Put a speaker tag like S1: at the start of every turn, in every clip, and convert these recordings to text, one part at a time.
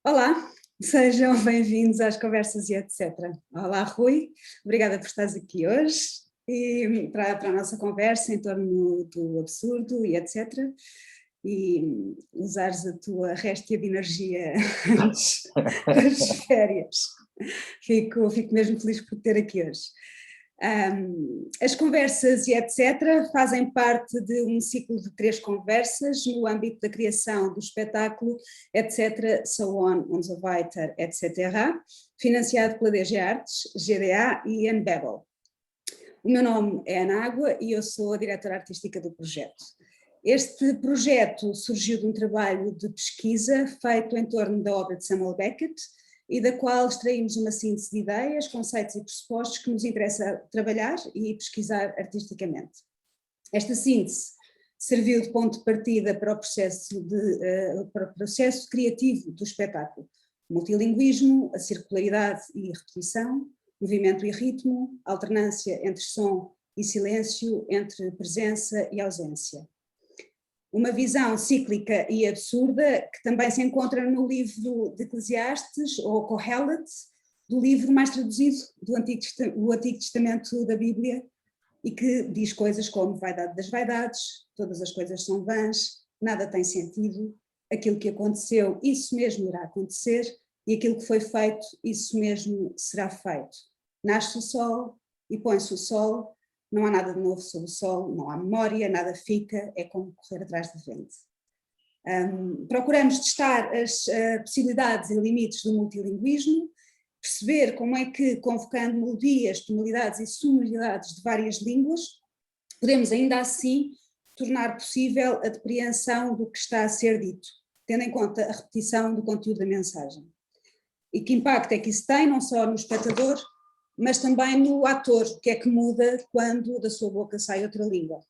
S1: Olá, sejam bem-vindos às Conversas e etc. Olá, Rui, obrigada por estares aqui hoje e para a nossa conversa em torno do absurdo e etc. E usares a tua réstia de energia das férias. Fico mesmo feliz por ter aqui hoje. As conversas e etc. fazem parte de um ciclo de 3 conversas no âmbito da criação do espetáculo etc. So on the Weiter, etc., financiado pela DG Artes, GDA e Enbebel. O meu nome é Ana Água e eu sou a diretora artística do projeto. Este projeto surgiu de um trabalho de pesquisa feito em torno da obra de Samuel Beckett, e da qual extraímos uma síntese de ideias, conceitos e pressupostos que nos interessa trabalhar e pesquisar artisticamente. Esta síntese serviu de ponto de partida para o processo criativo do espetáculo. O multilinguismo, a circularidade e repetição, movimento e ritmo, alternância entre som e silêncio, entre presença e ausência. Uma visão cíclica e absurda que também se encontra no livro de Eclesiastes, ou Kohelet, do livro mais traduzido do Antigo Testamento da Bíblia, e que diz coisas como vaidade das vaidades, todas as coisas são vãs, nada tem sentido, aquilo que aconteceu, isso mesmo irá acontecer, e aquilo que foi feito, isso mesmo será feito. Nasce o sol e põe-se o sol, não há nada de novo sob o sol, não há memória, nada fica, é como correr atrás do vento. Procuramos testar as possibilidades e limites do multilinguismo, perceber como é que, convocando melodias, tonalidades e sonoridades de várias línguas, podemos ainda assim tornar possível a depreensão do que está a ser dito, tendo em conta a repetição do conteúdo da mensagem. E que impacto é que isso tem, não só no espectador, mas também no ator, o que é que muda quando da sua boca sai outra língua.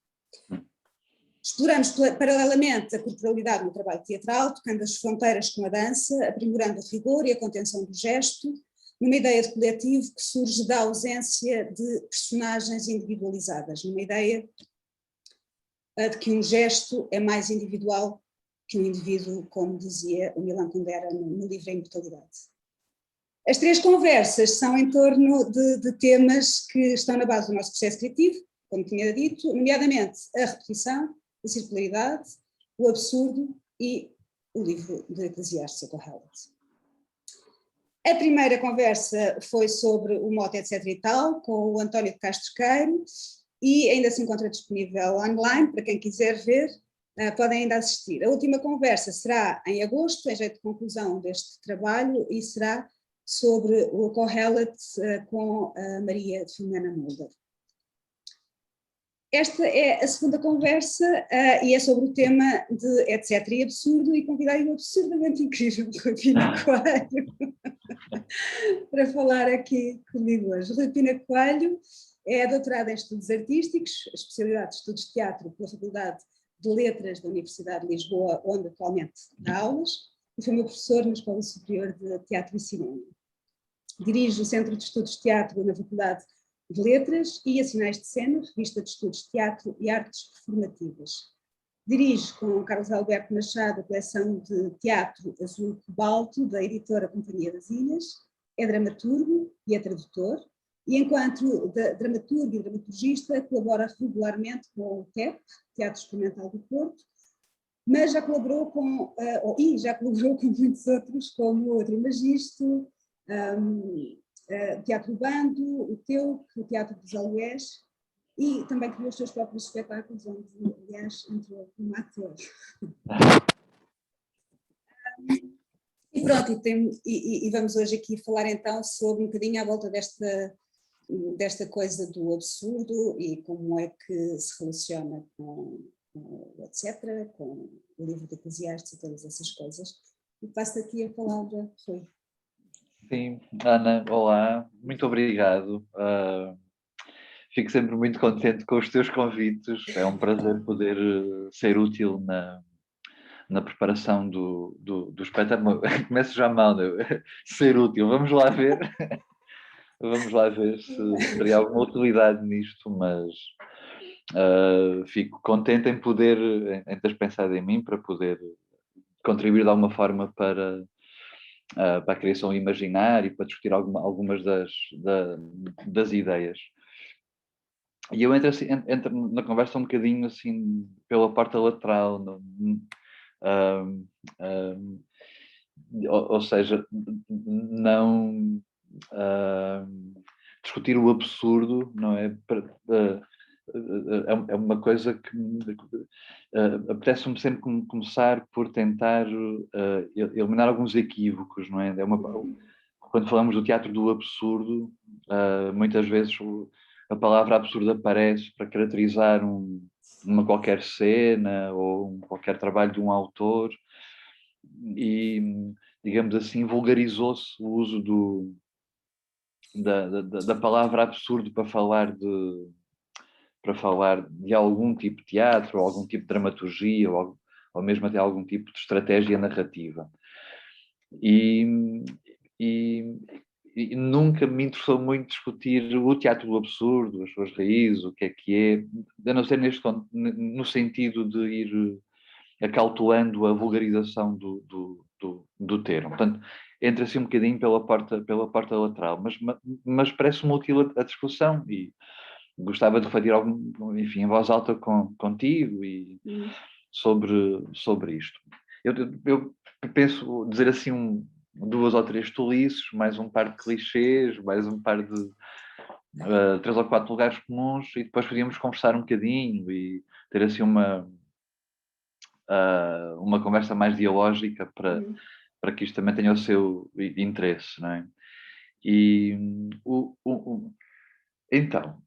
S1: Exploramos paralelamente a corporalidade no trabalho teatral, tocando as fronteiras com a dança, aprimorando o rigor e a contenção do gesto, numa ideia de coletivo que surge da ausência de personagens individualizadas, numa ideia de que um gesto é mais individual que um indivíduo, como dizia o Milan Kundera no livro A Imortalidade. As 3 conversas são em torno de temas que estão na base do nosso processo criativo, como tinha dito, nomeadamente a repetição, a circularidade, o absurdo e o livro de Eclesiastes, a Kohelet. A primeira conversa foi sobre o mote etc e tal, com o António de Castro Queiro, e ainda se encontra disponível online, para quem quiser ver, podem ainda assistir. A última conversa será em agosto, em jeito de conclusão deste trabalho, e será sobre o Kohelet com a Maria de Filomena Mulder. Esta é a segunda conversa e é sobre o tema de etc e absurdo, e convidei o absurdamente incrível Rui Pina Coelho para falar aqui comigo hoje. Rui Pina Coelho é doutorado em Estudos Artísticos, especialidade de Estudos de Teatro pela Faculdade de Letras da Universidade de Lisboa, onde atualmente dá aulas, e foi meu professor na Escola Superior de Teatro e Cinema. Dirige o Centro de Estudos de Teatro na Faculdade de Letras e a Sinais de Cena, revista de estudos de teatro e artes performativas. Dirige com Carlos Alberto Machado a coleção de teatro Azul Cobalto, da editora Companhia das Ilhas, é dramaturgo e é tradutor, e enquanto dramaturgo e dramaturgista colabora regularmente com o TEP, Teatro Experimental do Porto, mas já colaborou com muitos outros, como o Trimagisto, Teatro Bando, o Teu, o Teatro dos Alués, e também criou os seus próprios espetáculos, onde, aliás, entrou como ator. E pronto, e vamos hoje aqui falar então sobre um bocadinho à volta desta coisa do absurdo e como é que se relaciona com etc., com o livro de Eclesiastes e todas essas coisas. E passo aqui a palavra, Rui.
S2: Sim, Ana, olá, muito obrigado. Fico sempre muito contente com os teus convites, é um prazer poder ser útil na preparação do espetáculo. Começo já mal, né? Ser útil, vamos lá ver. Vamos lá ver se teria alguma utilidade nisto, mas fico contente em poder, em teres pensado em mim para poder contribuir de alguma forma para a criação imaginária e para discutir algumas das ideias. E eu entro, assim, entro na conversa um bocadinho assim pela porta lateral, ou seja, não discutir o absurdo, não é? É uma coisa que apetece-me sempre começar por tentar eliminar alguns equívocos, não é? Quando falamos do teatro do absurdo, muitas vezes a palavra absurdo aparece para caracterizar uma qualquer cena ou qualquer trabalho de um autor e, digamos assim, vulgarizou-se o uso da palavra absurdo para falar de algum tipo de teatro, ou algum tipo de dramaturgia, ou mesmo até algum tipo de estratégia narrativa. E nunca me interessou muito discutir o teatro do absurdo, as suas raízes, o que é, a não ser no sentido de ir acautelando a vulgarização do termo. Portanto, entra assim um bocadinho pela porta lateral, mas parece-me útil a discussão e gostava de refletir enfim, em voz alta contigo e sobre isto. Eu penso dizer assim duas ou três tolices, mais um par de clichês, mais um par de 3 ou 4 lugares comuns e depois podíamos conversar um bocadinho e ter assim uma conversa mais dialógica para que isto também tenha o seu interesse, não é? E então,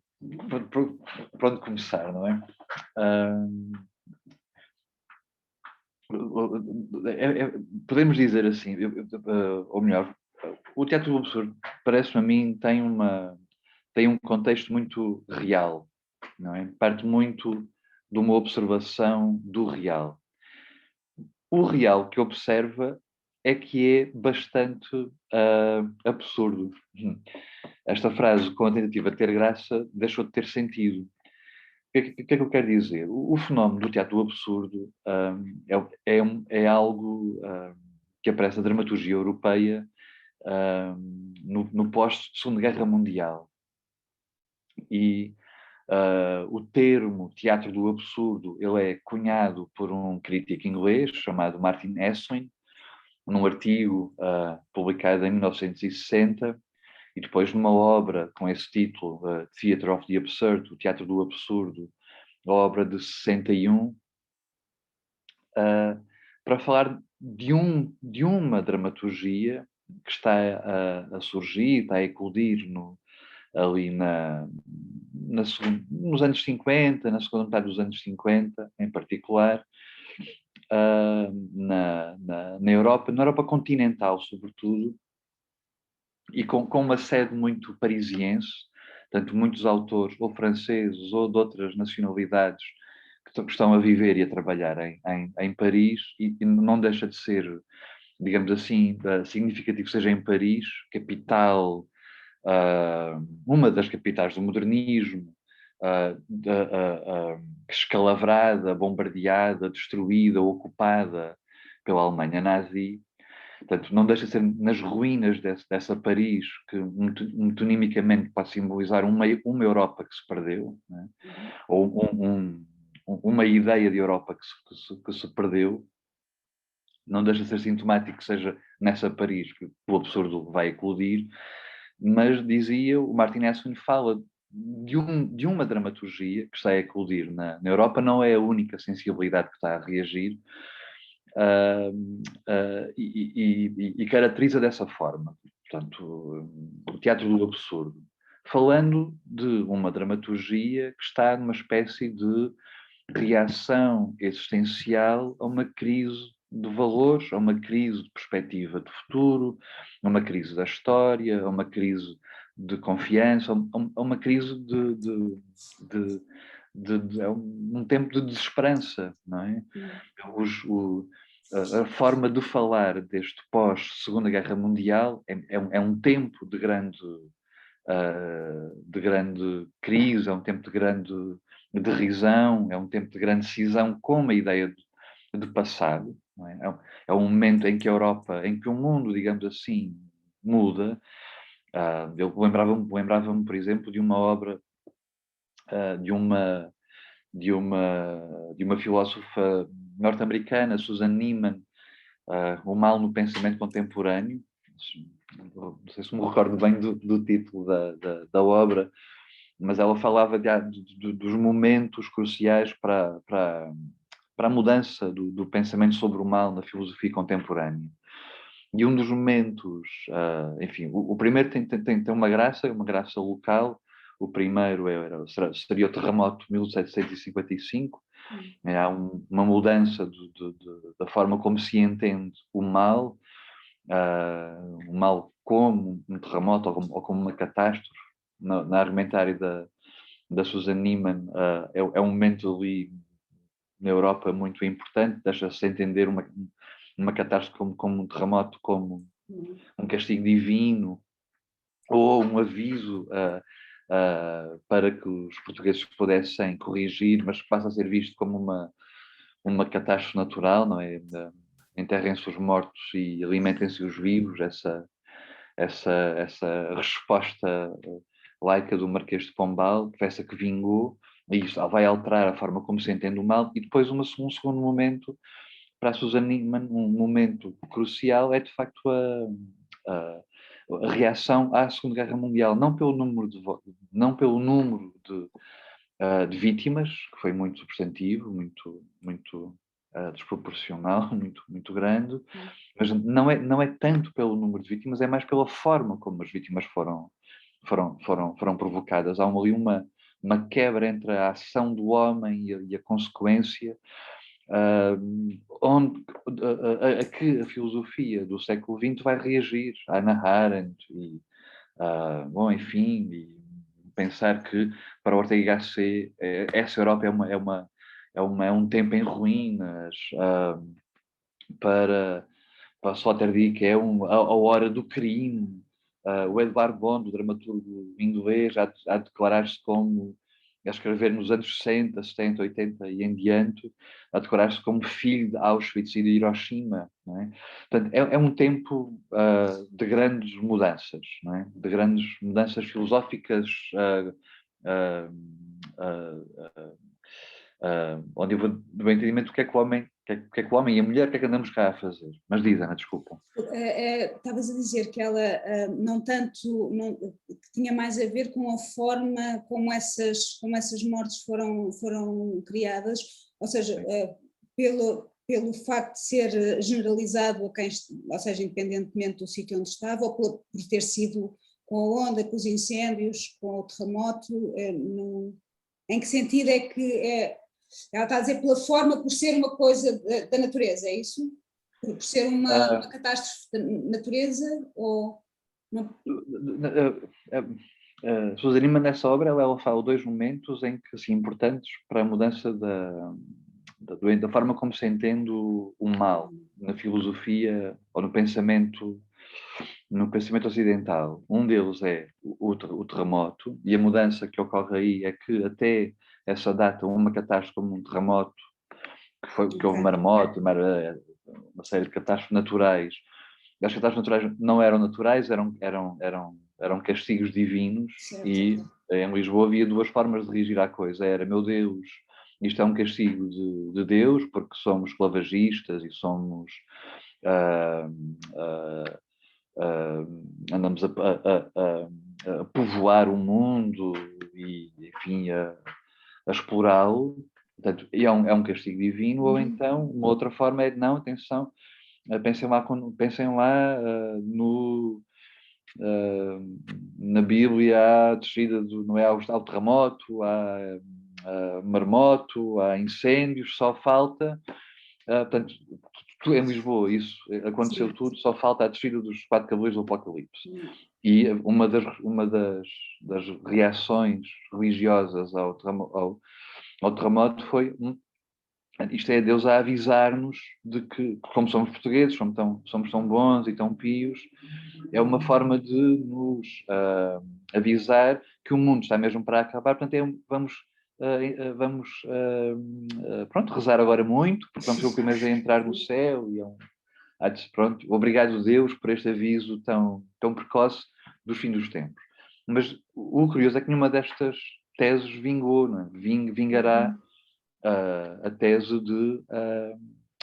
S2: por onde começar, não é? Podemos dizer assim, ou melhor, o teatro do absurdo parece-me a mim tem um contexto muito real, não é? Parte muito de uma observação do real. O real que observa é que é bastante absurdo. Esta frase, com a tentativa de ter graça, deixou de ter sentido. O que é que eu quero dizer? O fenómeno do teatro do absurdo é algo que aparece na dramaturgia europeia no pós-Segunda Guerra Mundial. E o termo teatro do absurdo ele é cunhado por um crítico inglês chamado Martin Esslin, num artigo publicado em 1960, e depois numa obra com esse título, Theatre of the Absurd, o Teatro do Absurdo, a obra de 61, para falar de uma dramaturgia que está a surgir, está a eclodir ali nos anos 50, na segunda metade dos anos 50, em particular, na Europa continental, sobretudo, e com uma sede muito parisiense, portanto, muitos autores, ou franceses, ou de outras nacionalidades, que estão a viver e a trabalhar em Paris, e não deixa de ser, digamos assim, significativo que seja em Paris, capital, uma das capitais do modernismo, escalavrada, bombardeada, destruída, ocupada pela Alemanha nazi. Portanto, não deixa de ser nas ruínas dessa Paris, que metonimicamente pode simbolizar uma Europa que se perdeu, né? Ou uma ideia de Europa que se perdeu. Não deixa de ser sintomático que seja nessa Paris que o absurdo vai eclodir, mas dizia, o Martin Esslin fala de uma dramaturgia que está a eclodir na Europa, não é a única sensibilidade que está a reagir, e caracteriza dessa forma, portanto, o teatro do absurdo, falando de uma dramaturgia que está numa espécie de reação existencial a uma crise de valores, a uma crise de perspectiva de futuro, a uma crise da história, a uma crise de confiança, a uma crise é um tempo de desesperança, não é? A forma de falar deste pós-Segunda Guerra Mundial é um tempo de grande crise, é um tempo de grande risão, é um tempo de grande cisão com a ideia de passado, não é? É um momento em que a Europa, em que o mundo, digamos assim, muda. Eu lembrava-me, por exemplo, de uma obra de uma filósofa norte-americana, Susan Neiman, O Mal no Pensamento Contemporâneo. Não sei se me recordo bem do título da obra, mas ela falava dos momentos cruciais para a mudança do pensamento sobre o mal na filosofia contemporânea. E um dos momentos, enfim, o primeiro tem uma graça local. O primeiro seria o terremoto de 1755. Há uma mudança da forma como se entende o mal como um terremoto ou como uma catástrofe. Na argumentário da Susan Neiman, é um momento ali na Europa muito importante, deixa-se entender uma catástrofe como um terremoto, como um castigo divino, ou um aviso para que os portugueses pudessem corrigir, mas que passa a ser visto como uma catástrofe natural, não é? Enterrem-se os mortos e alimentem-se os vivos, essa resposta laica do Marquês de Pombal, que foi essa que vingou, e isso vai alterar a forma como se entende o mal. E depois um segundo momento, para a Susan Neiman, um momento crucial é de facto a reação à Segunda Guerra Mundial, não pelo número de vítimas, que foi muito substantivo, muito desproporcional, muito grande, mas não é tanto pelo número de vítimas, é mais pela forma como as vítimas foram provocadas. Há ali uma quebra entre a ação do homem e a consequência, onde a que a filosofia do século XX vai reagir. A Hannah Arendt bom, enfim, e pensar que para Ortega y Gasset essa Europa é um tempo em ruínas. Para Sloterdijk, que é a hora do crime. O Edvard Bond, o dramaturgo inglês, a declarar-se como, a escrever nos anos 60, 70, 80 e em diante, a declarar-se como filho de Auschwitz e de Hiroshima. Não é? Portanto, é um tempo de grandes mudanças, não é? De grandes mudanças filosóficas, onde eu vou do entendimento do que é que o homem, e a mulher, o que é que andamos cá a fazer. Mas diz, Ana, desculpa.
S1: Estavas a dizer que ela que tinha mais a ver com a forma como essas mortes foram criadas, ou seja, pelo facto de ser generalizado a quem, ou seja, independentemente do sítio onde estava, ou por ter sido com a onda, com os incêndios, com o terremoto, em que sentido é que ela está a dizer pela forma, por ser uma coisa da natureza, é isso? Por ser uma catástrofe da natureza? Ou não?
S2: Susan Neiman, nessa obra, ela fala dois momentos em que, assim, importantes para a mudança da forma como se entende o mal na filosofia ou no pensamento ocidental. Um deles é o terremoto, e a mudança que ocorre aí é que até essa data uma catástrofe como um terremoto, que houve maremoto, uma série de catástrofes naturais. As catástrofes naturais não eram naturais, eram castigos divinos. Certo. E em Lisboa havia duas formas de reagir à coisa. Era, meu Deus, isto é um castigo de Deus, porque somos esclavagistas e somos... andamos a povoar o mundo e, enfim, a explorá-lo. Portanto, é um castigo divino. Ou então, uma outra forma é, não, atenção, pensem lá na Bíblia há descida não é ao terremoto, há maremoto, há incêndios, só falta, portanto, em Lisboa isso aconteceu. Sim. Tudo, só falta a descida dos 4 cavaleiros do Apocalipse. E uma das reações religiosas ao terremoto foi isto é Deus a avisar-nos de que, como somos portugueses, somos tão bons e tão pios, é uma forma de nos avisar que o mundo está mesmo para acabar. Portanto, vamos vamos pronto, rezar agora muito, porque vamos ser os primeiros a entrar no céu. E pronto, obrigado Deus por este aviso tão precoce dos fins dos tempos. Mas o curioso é que nenhuma destas teses vingou, não é? Vingará a tese de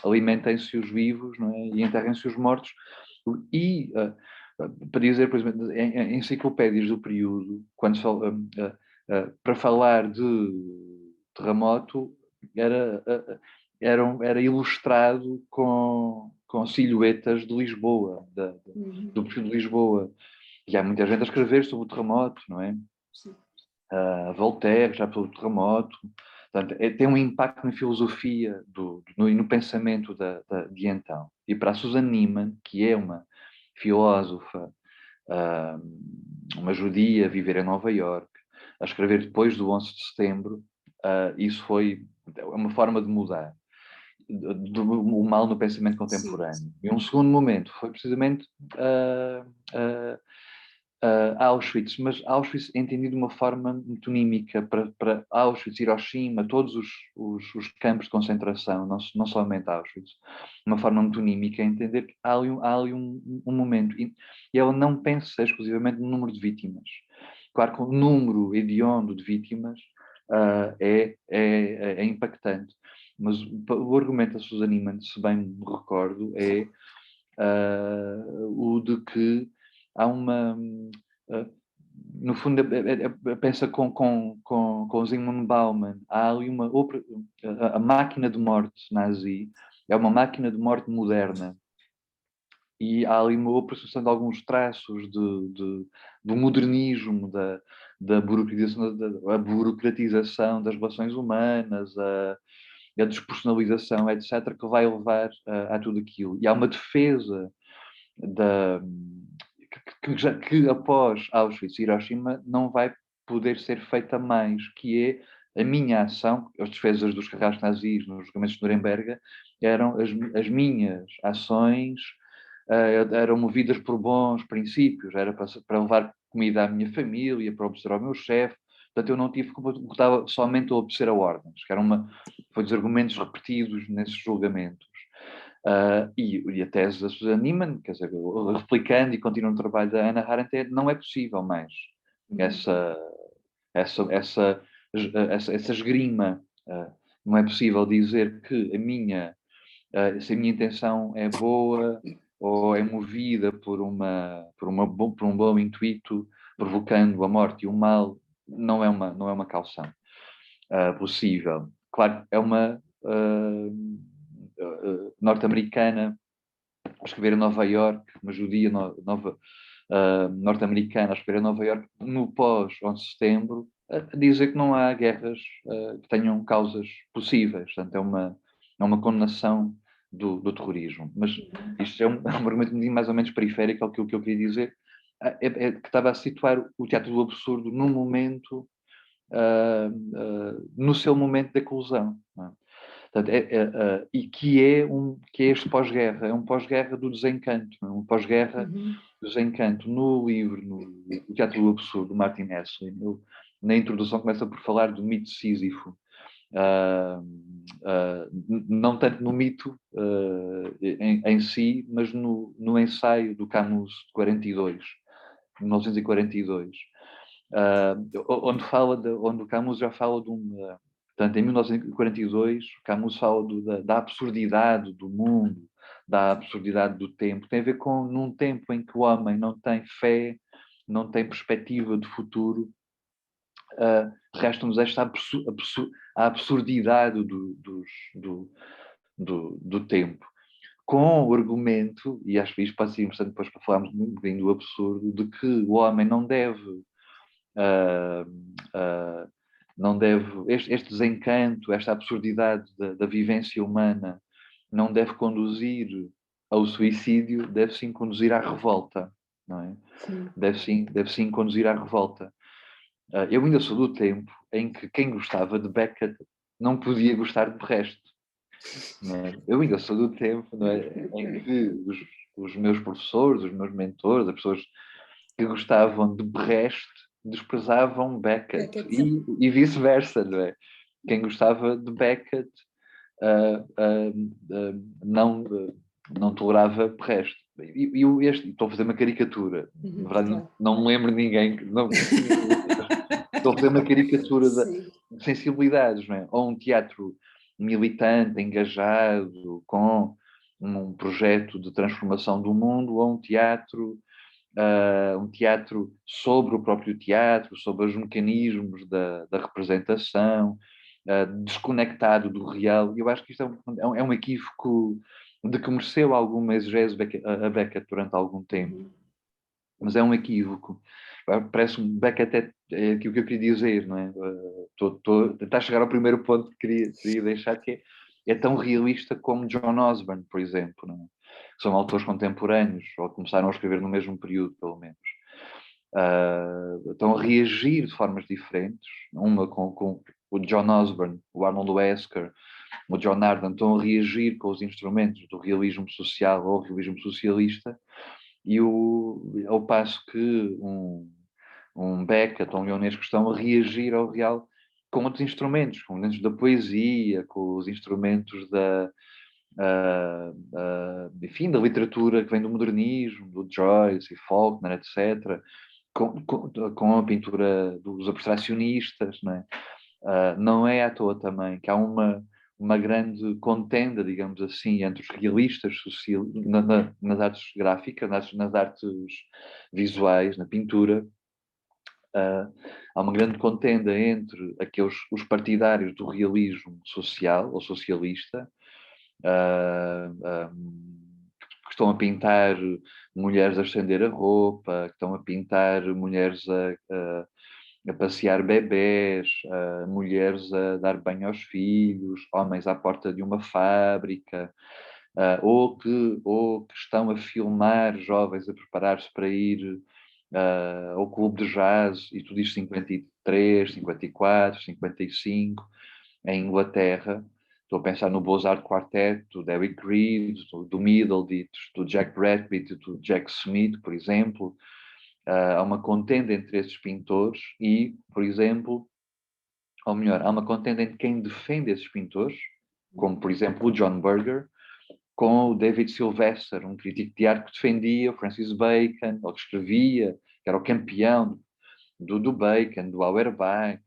S2: alimentem-se os vivos, não é? E enterrem-se os mortos. E, para dizer, por exemplo, em enciclopédias do período, quando se fala, para falar de terremoto, era ilustrado com silhuetas de Lisboa, do perfil de Lisboa. E há muita gente a escrever sobre o terremoto, não é? Voltaire, já pelo terremoto. Portanto, tem um impacto na filosofia e no pensamento de então. E para a Susan Neiman, que é uma filósofa, uma judia a viver em Nova Iorque, a escrever depois do 11 de setembro, isso foi uma forma de mudar o mal no pensamento contemporâneo. Sim. E um segundo momento foi precisamente Auschwitz, mas Auschwitz entendido de uma forma metonímica para Auschwitz, Hiroshima, todos os campos de concentração, não somente Auschwitz, uma forma metonímica, entender que há ali um momento, e ela não pensa exclusivamente no número de vítimas. Claro que o número hediondo de vítimas é impactante, mas o argumento da Susan Neiman, se bem me recordo, é o de que há uma... no fundo, pensa com Zygmunt Bauman, há ali a máquina de morte nazi é uma máquina de morte moderna, e há ali uma aproximação de alguns traços do modernismo, da burocratização das relações humanas, a despersonalização, etc., que vai levar a tudo aquilo. E há uma defesa que após Auschwitz e Hiroshima não vai poder ser feita mais, que é a minha ação. As defesas dos carrascos nazis nos julgamentos de Nuremberg eram as minhas ações, eram movidas por bons princípios, era para levar comida à minha família, para obedecer ao meu chefe. Portanto, eu não tive que estava somente a obedecer a ordens, que foi dos argumentos repetidos nesses julgamentos. E a tese da Susan Neiman, quer dizer, replicando e continuando o trabalho da Hannah Arendt, não é possível mais essa esgrima. Não é possível dizer que se a minha intenção é boa ou é movida por um bom intuito, provocando a morte e o mal, não é uma caução possível. Claro, é uma norte-americana a escrever em Nova Iorque, uma judia norte-americana a escrever em Nova Iorque no pós-11 de setembro, a dizer que não há guerras que tenham causas possíveis. Portanto, é uma condenação do terrorismo. Mas isto é um argumento mais ou menos periférico ao que eu queria dizer, que estava a situar o teatro do absurdo num momento, no seu momento de eclosão. Não é? Portanto, e que é este pós-guerra, é um pós-guerra do desencanto, um pós-guerra do desencanto. No livro, no Teatro do Absurdo, do Martin Hesslin, na introdução começa por falar do mito de Sísifo. Não tanto no mito em si, mas no ensaio do Camus de 1942, onde o Camus já fala de portanto, em 1942, Camus fala da absurdidade do mundo, da absurdidade do tempo. Tem a ver num tempo em que o homem não tem fé, não tem perspectiva de futuro, resta-nos esta a absurdidade do tempo. Com o argumento, e acho que isto pode ser importante depois para falarmos um bocadinho do absurdo, de que o homem não deve este desencanto, esta absurdidade da vivência humana não deve conduzir ao suicídio, deve sim conduzir à revolta, não é? Deve sim conduzir à revolta. Eu ainda sou do tempo em que quem gostava de Beckett não podia gostar de resto. Não é? Eu ainda sou do tempo, não é? Em que os meus professores, os meus mentores, as pessoas que gostavam de Brecht desprezavam Beckett e vice-versa, não é? Quem gostava de Beckett não tolerava o resto. Estou a fazer uma caricatura, na verdade claro. não me lembro de ninguém, estou a fazer uma caricatura de sensibilidades, não é? Ou um teatro militante, engajado, com um projeto de transformação do mundo, ou um teatro sobre o próprio teatro, sobre os mecanismos da representação, desconectado do real. Eu acho que isto é um equívoco de que mereceu alguma exegese a Beckett durante algum tempo, mas é um equívoco. Parece-me, Beckett é aquilo que eu queria dizer, não é? Estou a tentar chegar ao primeiro ponto que queria deixar, que é tão realista como John Osborne, por exemplo, não é? São autores contemporâneos, ou começaram a escrever no mesmo período, pelo menos. Estão a reagir de formas diferentes, uma com o John Osborne, o Arnold Wesker, o John Arden, estão a reagir com os instrumentos do realismo social ou realismo socialista, e ao passo que um Beckett ou um Ionesco estão a reagir ao real com outros instrumentos, com instrumentos da poesia, com os instrumentos enfim, da literatura que vem do modernismo, do Joyce e Faulkner, etc., com a pintura dos abstracionistas, não é? Não é à toa também que há uma grande contenda, digamos assim, entre os realistas nas artes gráficas, nas artes visuais, na pintura. Há uma grande contenda entre os partidários do realismo social ou socialista, que estão a pintar mulheres a estender a roupa, que estão a pintar mulheres a passear bebés, mulheres a dar banho aos filhos, homens à porta de uma fábrica, ou que estão a filmar jovens a preparar-se para ir ao clube de jazz, e tu dizes 53, 54, 55, em Inglaterra. Estou a pensar no Beaux-Arts Quartet, do Derek Reed, do Middleditch, do Jack Bradbeat, do Jack Smith, por exemplo. Há uma contenda entre esses pintores e, por exemplo, ou melhor, há uma contenda entre quem defende esses pintores, como, por exemplo, o John Berger, com o David Sylvester, um crítico de arte que defendia o Francis Bacon, ou que escrevia, que era o campeão do Bacon, do Auerbach,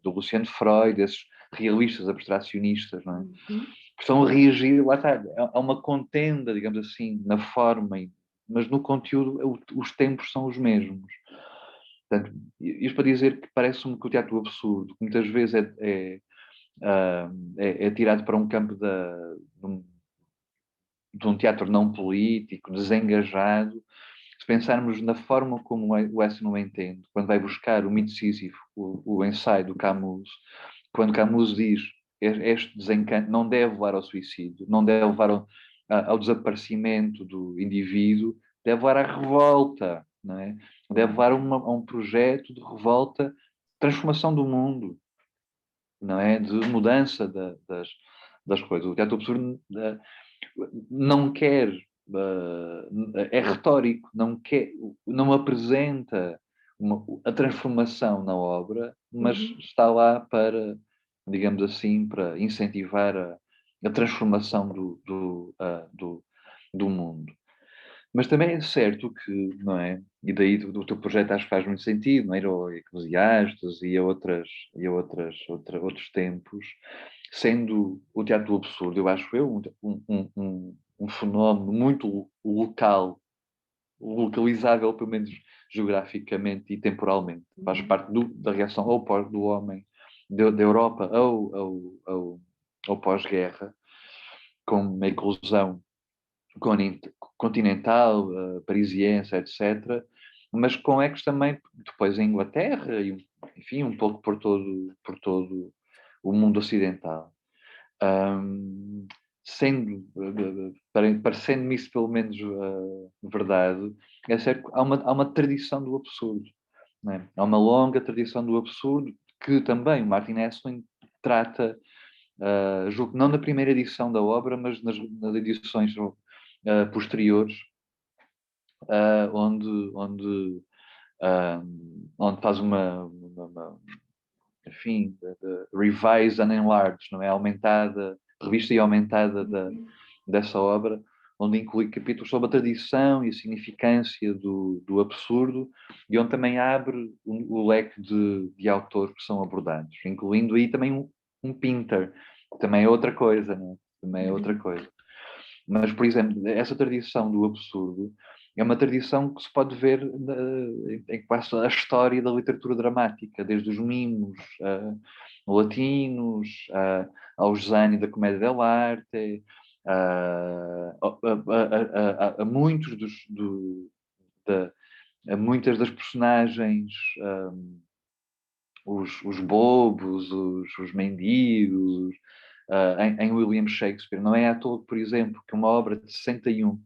S2: do Luciano Freud, esses realistas abstracionistas, não é? Que estão a reagir, lá está, há uma contenda, digamos assim, na forma, mas no conteúdo os tempos são os mesmos. Portanto, isto para dizer que parece-me que o teatro absurdo, que muitas vezes é tirado para um campo de um teatro não político, desengajado. Se pensarmos na forma como o Wesson o entende, quando vai buscar o mito Sísifo, o ensaio do Camus, quando Camus diz este desencanto não deve levar ao suicídio, não deve levar ao desaparecimento do indivíduo, deve levar à revolta, não é? Deve levar a um projeto de revolta, transformação do mundo, não é? De mudança das coisas. O teatro absurdo não quer, é retórico, não apresenta a transformação na obra, mas está lá para, digamos assim, para incentivar a transformação do mundo. Mas também é certo que, não é? E daí do teu projeto acho que faz muito sentido, não é? O Eclesiastes e outros tempos, sendo o teatro do absurdo, eu acho um fenómeno muito localizável, pelo menos geograficamente e temporalmente. Faz parte da reação ao do homem, da Europa ao pós-guerra, com uma eclosão continental, parisiense, etc., mas com ecos também depois em Inglaterra e, enfim, um pouco por todo o mundo ocidental. Parecendo-me isso pelo menos verdade, é certo que há uma tradição do absurdo, não é? Há uma longa tradição do absurdo que também o Martin Esslin trata, julgo não na primeira edição da obra, mas nas edições posteriores, onde onde faz enfim, revise and enlarge, não é? Aumentada, revista e aumentada dessa obra, onde inclui capítulos sobre a tradição e a significância do absurdo, e onde também abre o leque de autores que são abordados, incluindo aí também um Pinter, que também é outra coisa, não é? Também é outra coisa. Mas, por exemplo, essa tradição do absurdo é uma tradição que se pode ver em quase a história da literatura dramática, desde os mimos latinos, aos Gianni da Comédia dell'arte, a muitos a muitas das personagens, os bobos, os mendigos, em William Shakespeare. Não é à toa, por exemplo, que uma obra de 61,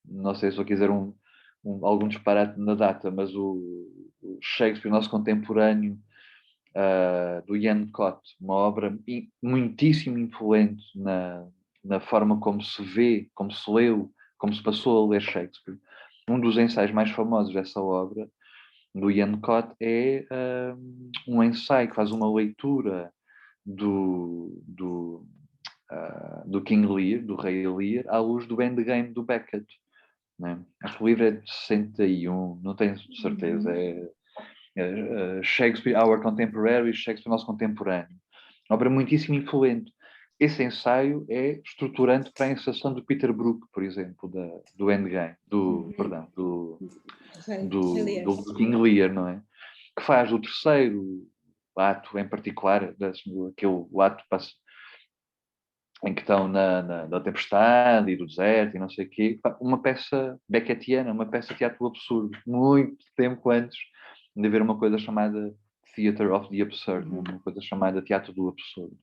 S2: não sei se eu quiser algum disparate na data, mas o Shakespeare, nosso contemporâneo, do Ian Cott, uma obra muitíssimo influente na forma como se vê, como se leu, como se passou a ler Shakespeare. Um dos ensaios mais famosos dessa obra, do Ian Cott, é um ensaio que faz uma leitura do King Lear, do Rei Lear, à luz do Endgame do Beckett. Né? Acho que o livro é de 61, não tenho certeza. Shakespeare, Our Contemporary, Shakespeare, Nosso Contemporâneo. Uma obra muitíssimo influente. Esse ensaio é estruturante para a encenação do Peter Brook, por exemplo, do Endgame, do King Lear, não é? Que faz o terceiro ato em particular, aquele ato em que estão na tempestade e do deserto e não sei o quê, uma peça beckettiana, uma peça de teatro absurdo, muito tempo antes de haver uma coisa chamada Theatre of the Absurd, uma coisa chamada teatro do absurdo.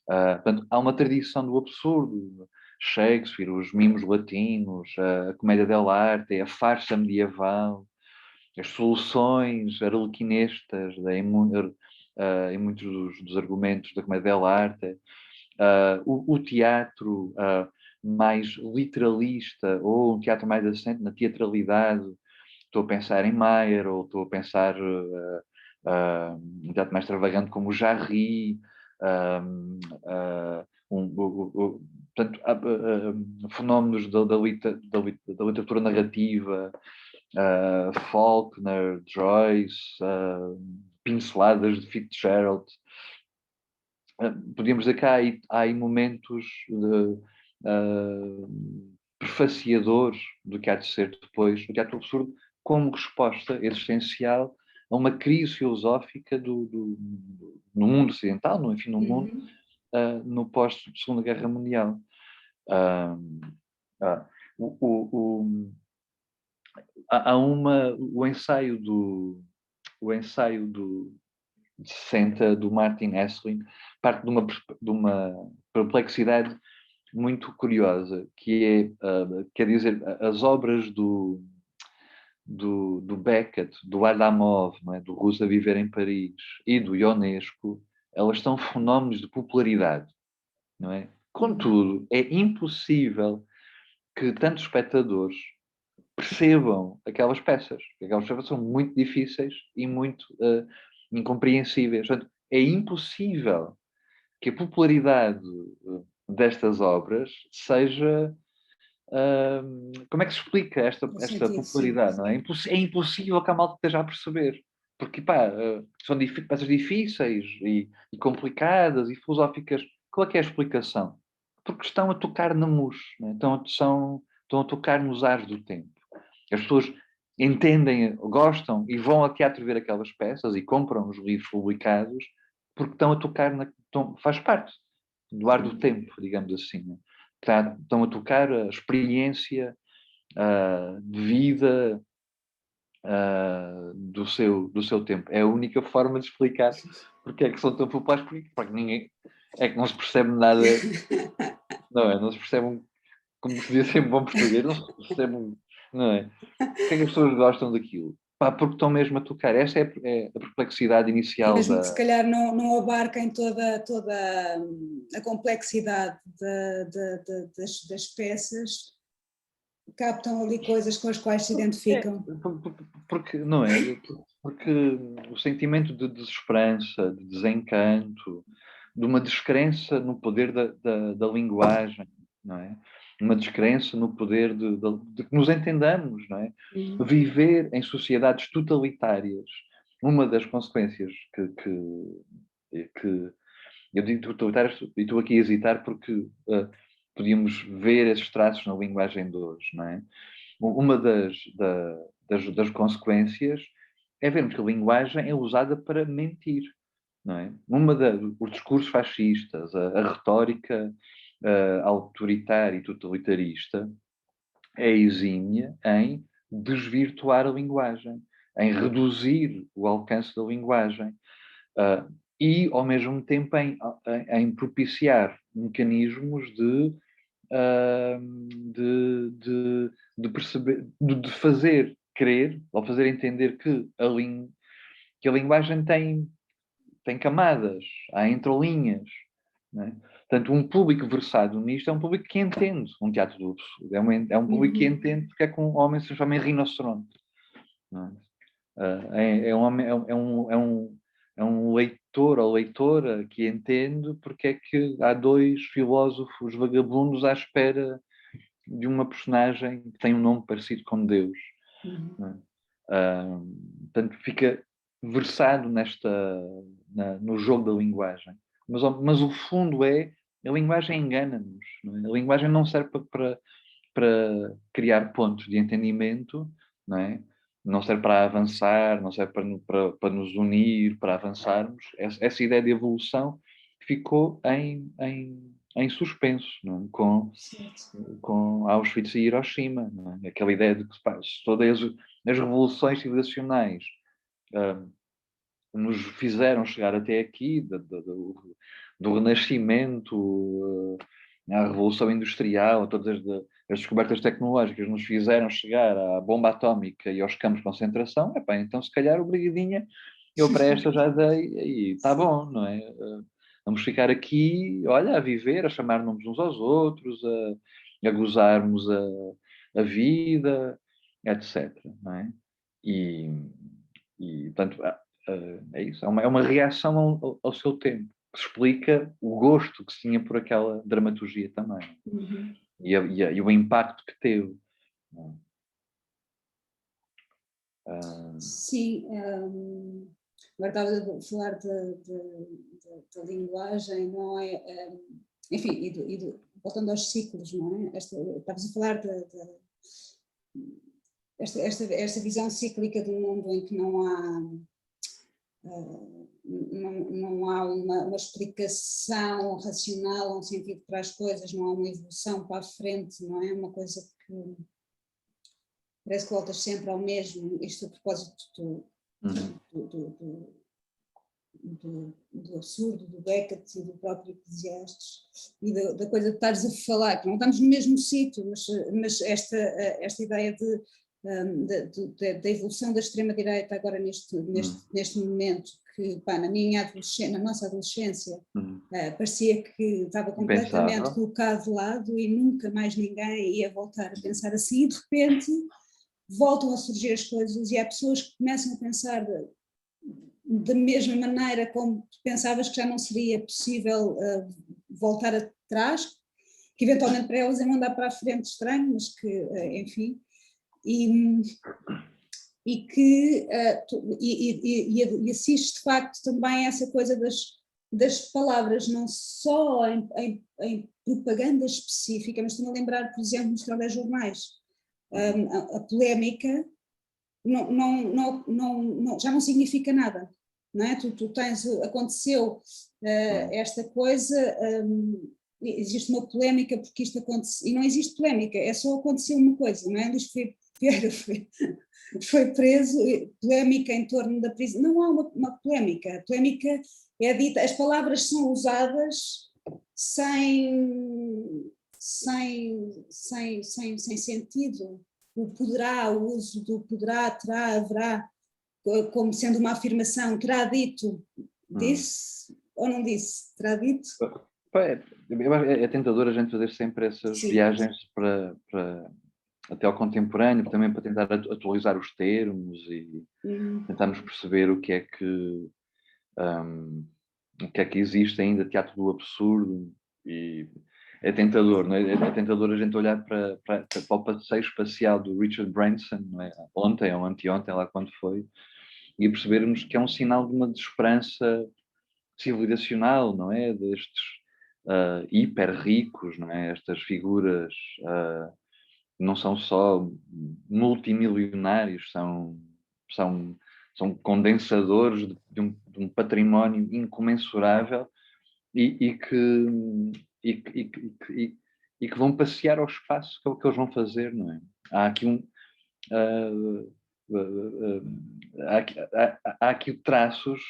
S2: Portanto, há uma tradição do absurdo. Shakespeare, os mimos latinos, a comédia dell'arte, a farsa medieval, as soluções arlequinestas em muitos dos argumentos da comédia dell'arte, o teatro mais literalista ou um teatro mais assente na teatralidade. Estou a pensar em Maier, ou estou a pensar um teatro mais extravagante como o Jarry, portanto, fenómenos da literatura narrativa, Faulkner, Joyce, pinceladas de Fitzgerald. Podíamos dizer que há aí momentos prefaciadores do que há de ser depois o teatro absurdo, como resposta existencial a uma crise filosófica no mundo ocidental, no mundo, no pós-Segunda Guerra Mundial. Há o ensaio de 60 do Martin Esslin parte de uma perplexidade muito curiosa, que é, quer dizer, as obras do Beckett, do Adamov, não é? Do Russo a Viver em Paris e do Ionesco, elas são fenómenos de popularidade, não é? Contudo, é impossível que tantos espectadores percebam aquelas peças. Aquelas peças são muito difíceis e muito incompreensíveis. Portanto, é impossível que a popularidade destas obras seja... como é que se explica esta popularidade? Não é? É impossível que a malta esteja a perceber. Porque, são peças difíceis e complicadas e filosóficas. Qual é que é a explicação? Porque estão a tocar na mus, né? Estão a tocar nos ares do tempo. As pessoas entendem, gostam e vão ao teatro ver aquelas peças e compram os livros publicados porque estão a tocar, faz parte do ar do tempo, digamos assim. Né? Estão a tocar a experiência de vida do seu tempo. É a única forma de explicar porque é que são tão populares, porque ninguém é que não se percebe nada, não é? Não se percebe, como se dizia sempre bom português, não se percebe, não é? Porque é que as pessoas gostam daquilo? Porque estão mesmo a tocar. Esta é a perplexidade inicial.
S1: Mesmo que se calhar não abarquem toda a complexidade das peças, captam ali coisas com as quais se identificam.
S2: Porque, não é? Porque o sentimento de desesperança, de desencanto, de uma descrença no poder da linguagem, não é? Uma descrença no poder de que nos entendamos, não é? Viver em sociedades totalitárias, uma das consequências que eu digo totalitárias, e estou aqui a hesitar porque podíamos ver esses traços na linguagem de hoje, não é? Uma das consequências é vermos que a linguagem é usada para mentir, não é? Os discursos fascistas, a retórica autoritária e totalitarista é exímia em desvirtuar a linguagem, em reduzir o alcance da linguagem e, ao mesmo tempo, em propiciar mecanismos de perceber, de fazer crer ou fazer entender que a linguagem tem camadas, há entrelinhas, não é? Portanto, um público versado nisto é um público que entende um teatro do absurdo, é um público que entende porque é que um homem se transforma em rinoceronte. Não é? É um leitor ou leitora que entende porque é que há dois filósofos vagabundos à espera de uma personagem que tem um nome parecido com Deus. Não é? Portanto, fica versado no jogo da linguagem. Mas o fundo é, a linguagem engana-nos. Não é? A linguagem não serve para criar pontos de entendimento, não é? Não serve para avançar, não serve para nos unir, para avançarmos. Essa ideia de evolução ficou em suspenso, não é? Com Auschwitz e Hiroshima. Não é? Aquela ideia de que todas as revoluções civilizacionais nos fizeram chegar até aqui, do Renascimento, à Revolução Industrial, todas as descobertas tecnológicas nos fizeram chegar à bomba atómica e aos campos de concentração, então se calhar obrigadinha, eu para esta já dei, e está bom, não é? Vamos ficar aqui, olha, a viver, a chamar-nos uns aos outros, a gozarmos a vida, etc. Não é? Portanto, é isso, é uma reação ao seu tempo, que explica o gosto que se tinha por aquela dramaturgia também. E o impacto que teve.
S1: Sim, agora estava a falar da linguagem, não é? Enfim, voltando aos ciclos, não é? Estavas a falar esta visão cíclica do mundo em que não há uma explicação racional, um sentido para as coisas, não há uma evolução para a frente, não é? Uma coisa que parece que voltas sempre ao mesmo, isto a propósito do absurdo, do Beckett e do próprio Eclesiastes, e da coisa de estares a falar, que não estamos no mesmo sítio, mas esta ideia da evolução da extrema-direita agora neste momento, que na nossa adolescência parecia que estava completamente colocado de lado e nunca mais ninguém ia voltar a pensar assim, e de repente voltam a surgir as coisas e há pessoas que começam a pensar da mesma maneira como pensavas que já não seria possível voltar atrás, que eventualmente para elas iam andar para a frente estranho, mas que, enfim, e assiste de facto também a essa coisa das palavras, não só em propaganda específica, mas estou-me a lembrar, por exemplo, nos telejornais, a polémica já não significa nada, não é? Tu tens, aconteceu esta coisa, existe uma polémica porque isto aconteceu, e não existe polémica, é só aconteceu uma coisa, não é? Luís Filipe Vieira foi preso, polémica em torno da prisão, não há uma polémica, a polémica é dita, as palavras são usadas sem sentido. O poderá, o uso do poderá, terá, haverá, como sendo uma afirmação, terá dito, disse ou não disse, terá dito?
S2: É tentador a gente fazer sempre essas viagens para até ao contemporâneo, também para tentar atualizar os termos e tentarmos perceber o que é que existe ainda, teatro do absurdo. E é tentador, não é? É tentador a gente olhar para o passeio espacial do Richard Branson, não é? Ontem ou anteontem, lá quando foi, e percebermos que é um sinal de uma desesperança civilizacional, não é? Destes hiper ricos, não é? Estas figuras não são só multimilionários, são condensadores de um património incomensurável e que vão passear ao espaço, que é o que eles vão fazer, não é? Há aqui há aqui traços,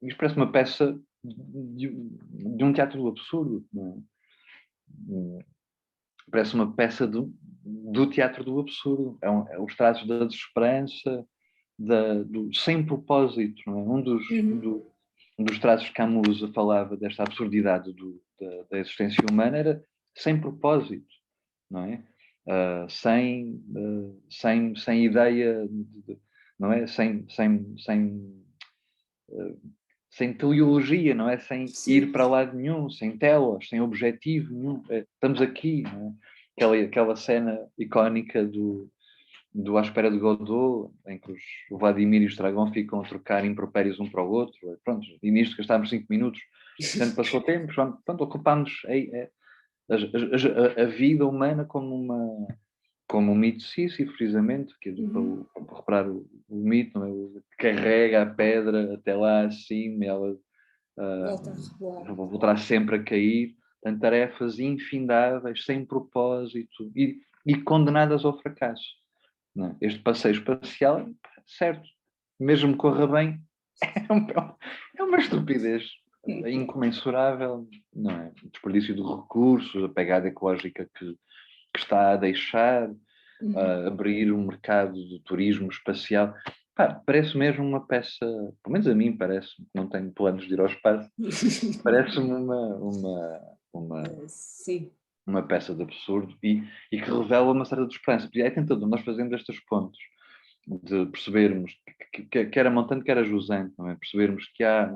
S2: isto parece uma peça de um teatro do absurdo, não é? Parece uma peça do teatro do absurdo. É os traços da desesperança, do sem propósito, não é? Um dos traços que Camus falava desta absurdidade da existência humana era sem propósito, não é? Sem ideia, não é? Sem teleologia, não é? Sem ir para lado nenhum, sem telas, sem objetivo nenhum. Estamos aqui, não é? Aquela cena icónica do À Espera de Godot, em que o Vladimir e o Estragon ficam a trocar impropérios um para o outro. Pronto, e nisto gastámos 5 minutos. Portanto, passou tempo, pronto, ocupámos a vida humana como um mito de Sísifo, precisamente, que para reparar o mito, não é? Carrega a pedra até lá acima e ela voltará sempre a cair. Portanto, tarefas infindáveis, sem propósito e condenadas ao fracasso. Não é? Este passeio espacial, certo, mesmo que corra bem, é uma estupidez incomensurável, não é? O desperdício de recursos, a pegada ecológica que está a deixar, abrir um mercado de turismo espacial. Parece mesmo uma peça, pelo menos a mim parece, não tenho planos de ir ao espaço, parece-me uma peça de absurdo e que revela uma certa desesperança. É tentador nós fazemos estes pontos de percebermos que era montante, que era jusante, não é? Percebermos que há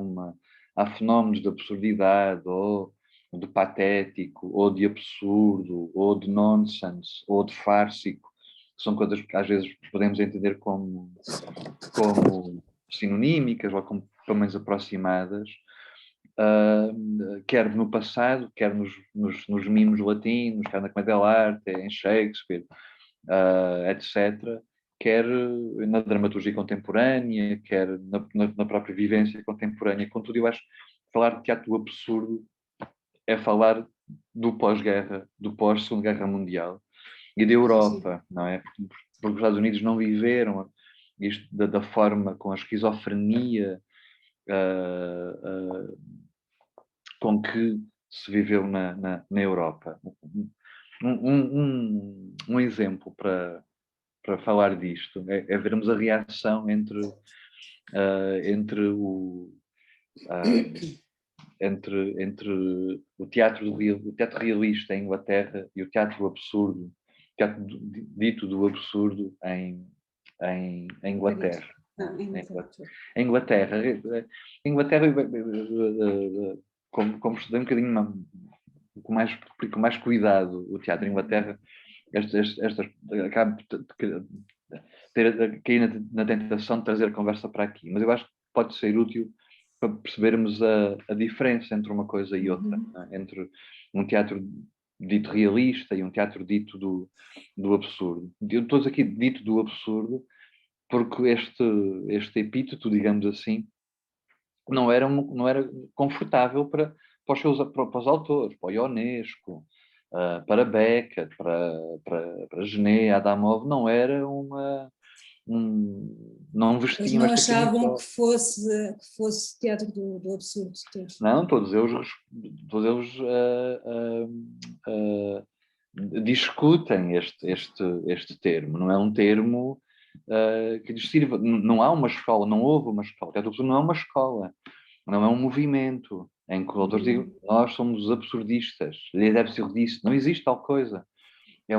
S2: fenómenos de absurdidade ou de patético, ou de absurdo, ou de nonsense, ou de fársico, que são coisas que às vezes podemos entender como sinonímicas ou como pelo menos aproximadas, quer no passado, quer nos mimos latinos, quer na comédia dell'arte, em Shakespeare, etc., quer na dramaturgia contemporânea, quer na própria vivência contemporânea. Contudo, eu acho que falar de teatro do absurdo é falar do pós-guerra, do pós-Segunda Guerra Mundial e da Europa, não é? Porque os Estados Unidos não viveram isto da forma, com a esquizofrenia com que se viveu na Europa. Um exemplo para falar disto é vermos a reação entre o teatro realista em Inglaterra e o teatro absurdo, teatro dito do absurdo em Inglaterra. Em Inglaterra, como estudei um bocadinho com mais cuidado o teatro em Inglaterra, acaba de cair na tentação de trazer a conversa para aqui, mas eu acho que pode ser útil para percebermos a diferença entre uma coisa e outra, é? Entre um teatro dito realista e um teatro dito do absurdo. Eu estou aqui dito do absurdo porque este epíteto, digamos assim, não era confortável para os autores, para o Ionesco, para Beckett, para Genet, Adamov, não era não vestiam
S1: Eles não
S2: esta
S1: achavam que fosse teatro do absurdo todos.
S2: Não, todos eles discutem este termo. Não é um termo que lhes sirva. Não há uma escola, não houve uma escola. O teatro absurdo não é uma escola, não é um movimento em que os autores digam nós somos os absurdistas, lhes é absurdice. Não existe tal coisa. é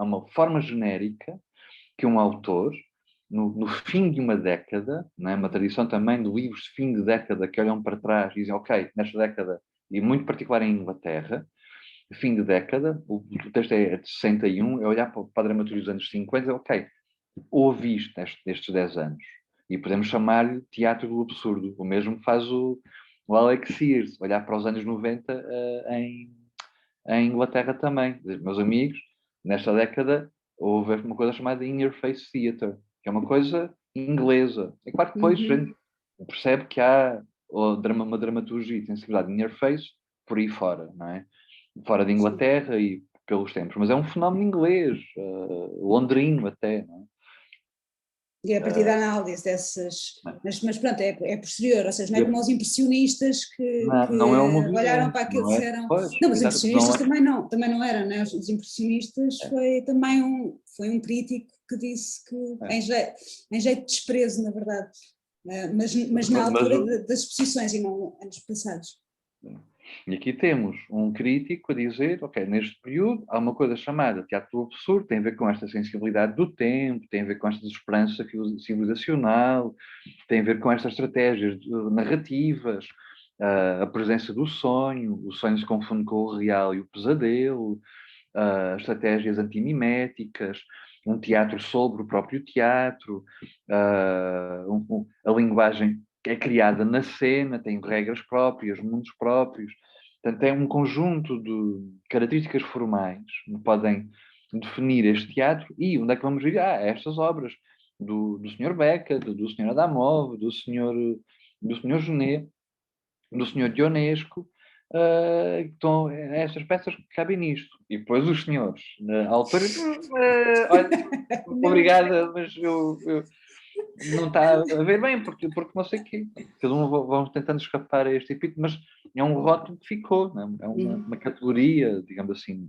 S2: uma forma genérica que um autor, no fim de uma década, né, uma tradição também de livros de fim de década que olham para trás e dizem, ok, nesta década, e muito particular em Inglaterra, fim de década, o texto é de 61, é olhar para a dramaturgia dos anos 50 e ok, houve isto nestes 10 anos. E podemos chamar-lhe teatro do absurdo. O mesmo faz o Alex Sears, olhar para os anos 90 em Inglaterra também. Meus amigos, nesta década houve uma coisa chamada In-Your-Face Theatre, que é uma coisa inglesa. É claro que depois a gente percebe que há uma dramaturgia e sensibilidade in-your-face por aí fora, não é? Fora de Inglaterra e pelos tempos. Mas é um fenómeno inglês, londrino até, não é?
S1: E a partir da análise dessas. Mas pronto, é posterior, ou seja, não é como os impressionistas que
S2: não é um
S1: olharam
S2: movimento,
S1: para aquilo e
S2: não é?
S1: disseram.
S2: Pois,
S1: Não, mas os
S2: exato,
S1: impressionistas também não eram, né? Os impressionistas foi também um crítico que disse que, em jeito de desprezo, na verdade, mas na altura das exposições e não anos passados.
S2: E aqui temos um crítico a dizer, ok, neste período há uma coisa chamada teatro do absurdo, tem a ver com esta sensibilidade do tempo, tem a ver com esta desesperança civilizacional, tem a ver com estas estratégias narrativas, a presença do sonho, o sonho se confunde com o real e o pesadelo, estratégias antimiméticas, um teatro sobre o próprio teatro, a linguagem é criada na cena, tem regras próprias, mundos próprios. Portanto, é um conjunto de características formais que podem definir este teatro e onde é que vamos ir? Estas obras do Sr. Beckett, do Sr. Adamov, do Sr. Genet, do Sr. Dionesco, então, estas peças que cabem nisto. E depois os senhores, autores, olha, obrigada, mas eu não está a ver bem, porque não sei o quê. Cada um vão tentando escapar a este epíteto, mas é um rótulo que ficou, não é? É uma categoria, digamos assim,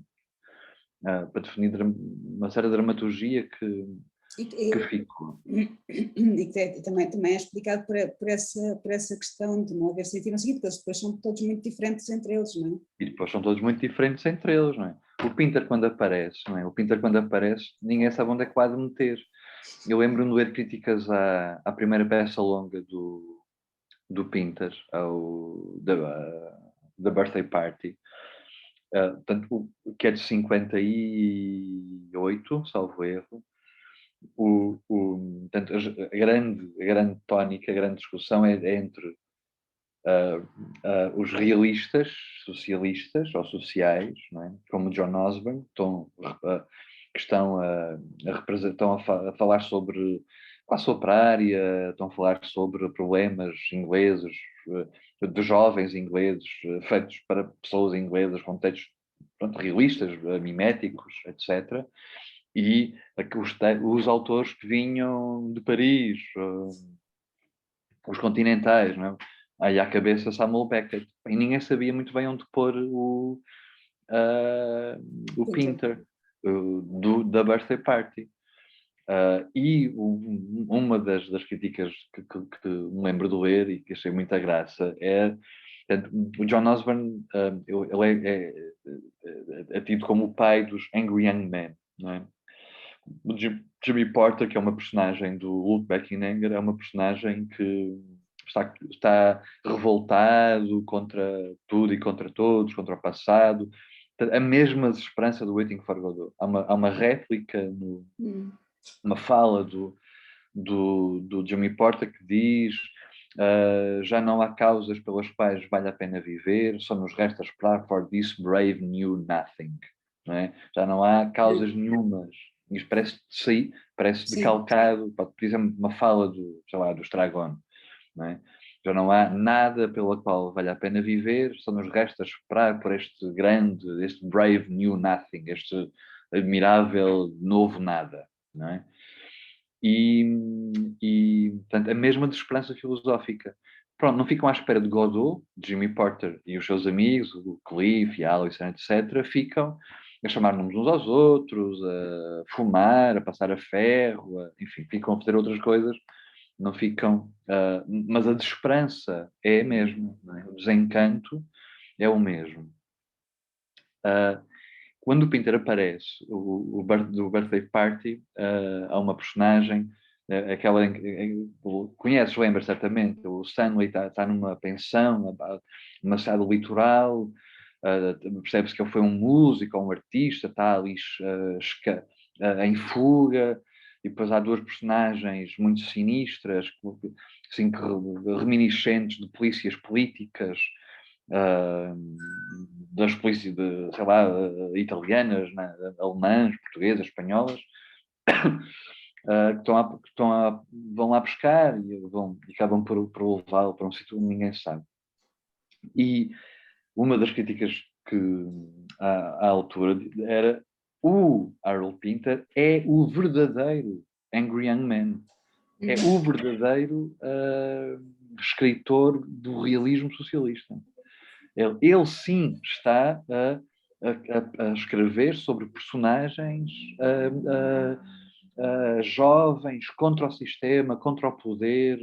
S2: para definir uma certa dramaturgia que ficou.
S1: E que também é explicado por essa questão de não haver sentido, não sei, porque eles depois são todos muito diferentes entre eles, não é?
S2: E depois são todos muito diferentes entre eles, não é? O Pinter quando aparece, não é? O Pinter quando aparece, ninguém sabe onde é que vai meter. Eu lembro-me de ler críticas à primeira peça longa do Pinter, da Birthday Party, tanto que é de 58, salvo erro. Portanto, a grande tónica, a grande discussão é entre os realistas, socialistas ou sociais, não é? Como John Osborne, que estão a falar sobre classe operária, estão a falar sobre problemas ingleses, de jovens ingleses, feitos para pessoas inglesas, com textos realistas, miméticos, etc. E os autores que vinham de Paris, os continentais, não é? Aí à cabeça Samuel Beckett. E ninguém sabia muito bem onde pôr o Pinter da Birthday Party. Uma das críticas que me lembro de ler e que achei muita graça é portanto, o John Osborne, ele é tido como o pai dos Angry Young Men, não é? O Jimmy Porter, que é uma personagem do Lookback in Anger, é uma personagem que está revoltado contra tudo e contra todos, contra o passado. A mesma desesperança do Waiting for Godot. Há uma réplica, uma fala do Jimmy Porter que diz já não há causas pelas quais vale a pena viver, só nos resta esperar for this brave new nothing. Não é? Já não há causas nenhumas. Isto parece decalcado, por exemplo, uma fala do Estragon. Não é? Já não há nada pela qual vale a pena viver, só nos resta esperar por este brave new nothing, este admirável novo nada, não é? Portanto, a mesma desesperança filosófica. Pronto, não ficam à espera de Godot, de Jimmy Porter e os seus amigos, o Cliff, a Alice, etc. Ficam a chamar nomes uns aos outros, a fumar, a passar a ferro, enfim, ficam a fazer outras coisas. Não ficam, mas a desesperança é a mesma, não é? O desencanto é o mesmo. quando o Pinter aparece, do Birthday Party, há uma personagem, aquela conheces, lembra certamente, o Stanley está numa pensão, numa cidade litoral, percebe-se que ele foi um músico, um artista, está ali em fuga, e depois há duas personagens muito sinistras, assim, reminiscentes de polícias políticas, das polícias, sei lá, italianas, né, alemãs, portuguesas, espanholas, vão lá pescar e acabam por levá-lo para um sítio onde ninguém sabe. E uma das críticas que à altura era: o Harold Pinter é o verdadeiro Angry Young Man, é o verdadeiro escritor do realismo socialista. Ele sim está a escrever sobre personagens jovens contra o sistema, contra o poder,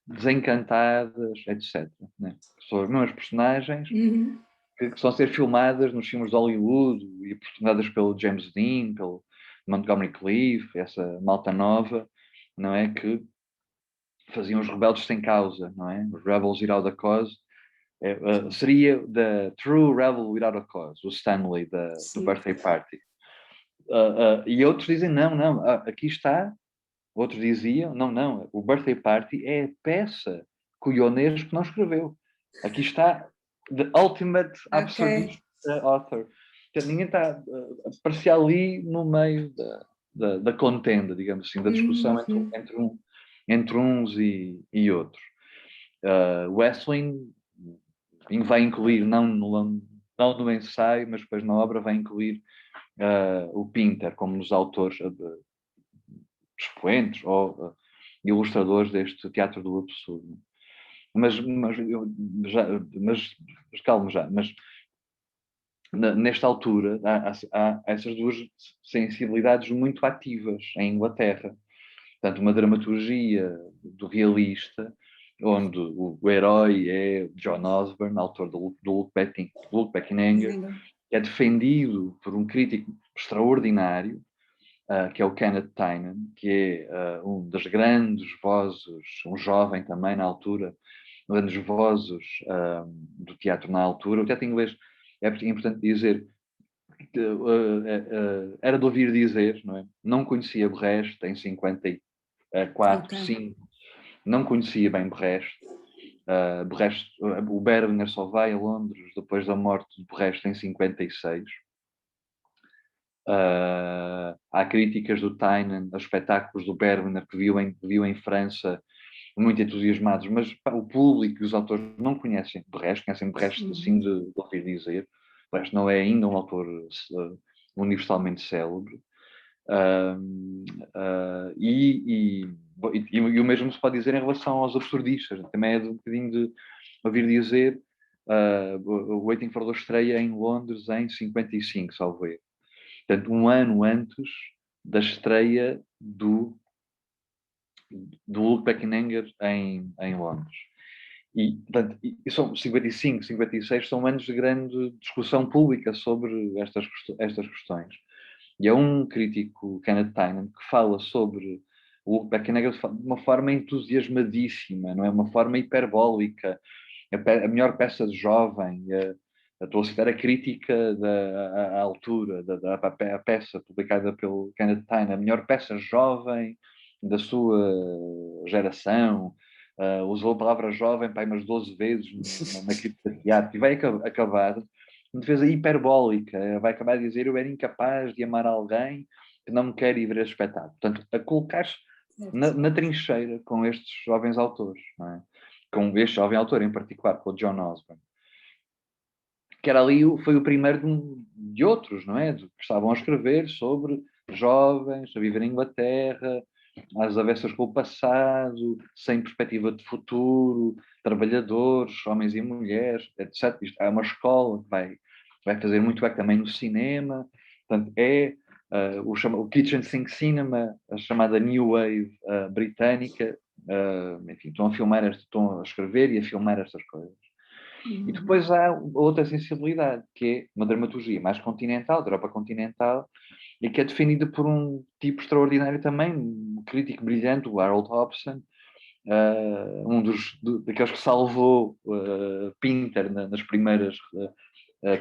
S2: desencantadas, etc. Né? São as mesmas personagens que estão a ser filmadas nos filmes de Hollywood e personadas pelo James Dean, pelo Montgomery Clift, essa malta nova, não é? Que faziam os rebeldes sem causa, não é? Os rebels without a cause. Seria the true rebel without a cause, o Stanley do Birthday Party. E outros dizem, não, aqui está. Outros diziam, não, o Birthday Party é a peça que o Ionesco não escreveu. Aqui está the ultimate absolute author. Então, ninguém está, parecia ali no meio da contenda, digamos assim, da discussão entre uns e outros. Wessling vai incluir, não no ensaio, mas depois na obra vai incluir o Pinter como nos autores expoentes ou ilustradores deste teatro do absurdo. Mas calma já, nesta altura há essas duas sensibilidades muito ativas em Inglaterra. Portanto, uma dramaturgia do realista, onde o herói é John Osborne, autor do Luke Beckinger, que é defendido por um crítico extraordinário, que é o Kenneth Tynan, que é um das grandes vozes, um jovem também na altura, grandes vozes do teatro na altura. O teatro inglês, é importante dizer, era de ouvir dizer, não é? Não conhecia Brecht em 54, 5, não conhecia bem Brecht. O Berliner só vai a Londres depois da morte de Brecht em 56. Há críticas do Tynan aos espetáculos do Berliner que viu em França muito entusiasmados, mas o público e os autores não conhecem Brecht assim de ouvir dizer. Brecht não é ainda um autor universalmente célebre. E o mesmo se pode dizer em relação aos absurdistas. Também é um bocadinho de ouvir dizer Waiting for the estreia em Londres em 55, salvo erro. Portanto, um ano antes da estreia do Luke Beckinger em Londres. E, portanto, são 55, 56 são anos de grande discussão pública sobre estas questões. E é um crítico, Kenneth Tynan, que fala sobre o Luke Beckinger de uma forma entusiasmadíssima, não é? Uma forma hiperbólica. A melhor peça de jovem, estou a citar a crítica à altura, a peça publicada pelo Kenneth Tynan, a melhor peça jovem da sua geração. Usou a palavra jovem para umas 12 vezes na crítica de teatro, e vai acabar em defesa hiperbólica, vai acabar a dizer: eu era incapaz de amar alguém que não me quer ir ver esse espetáculo. Portanto, a colocar-se na trincheira com estes jovens autores, não é? Com este jovem autor em particular, com o John Osborne, que era ali, foi o primeiro de outros, não é? Que estavam a escrever sobre jovens a viver em Inglaterra, às avessas com o passado, sem perspectiva de futuro, trabalhadores, homens e mulheres, etc. Isto é uma escola que vai fazer muito bem também no cinema. Portanto, é o Kitchen Sink Cinema, a chamada New Wave britânica. Enfim, estão a escrever e a filmar estas coisas. E depois há outra sensibilidade, que é uma dramaturgia mais continental, da Europa continental, e que é definida por um tipo extraordinário também, um crítico brilhante, o Harold Hobson, daqueles que salvou Pinter nas primeiras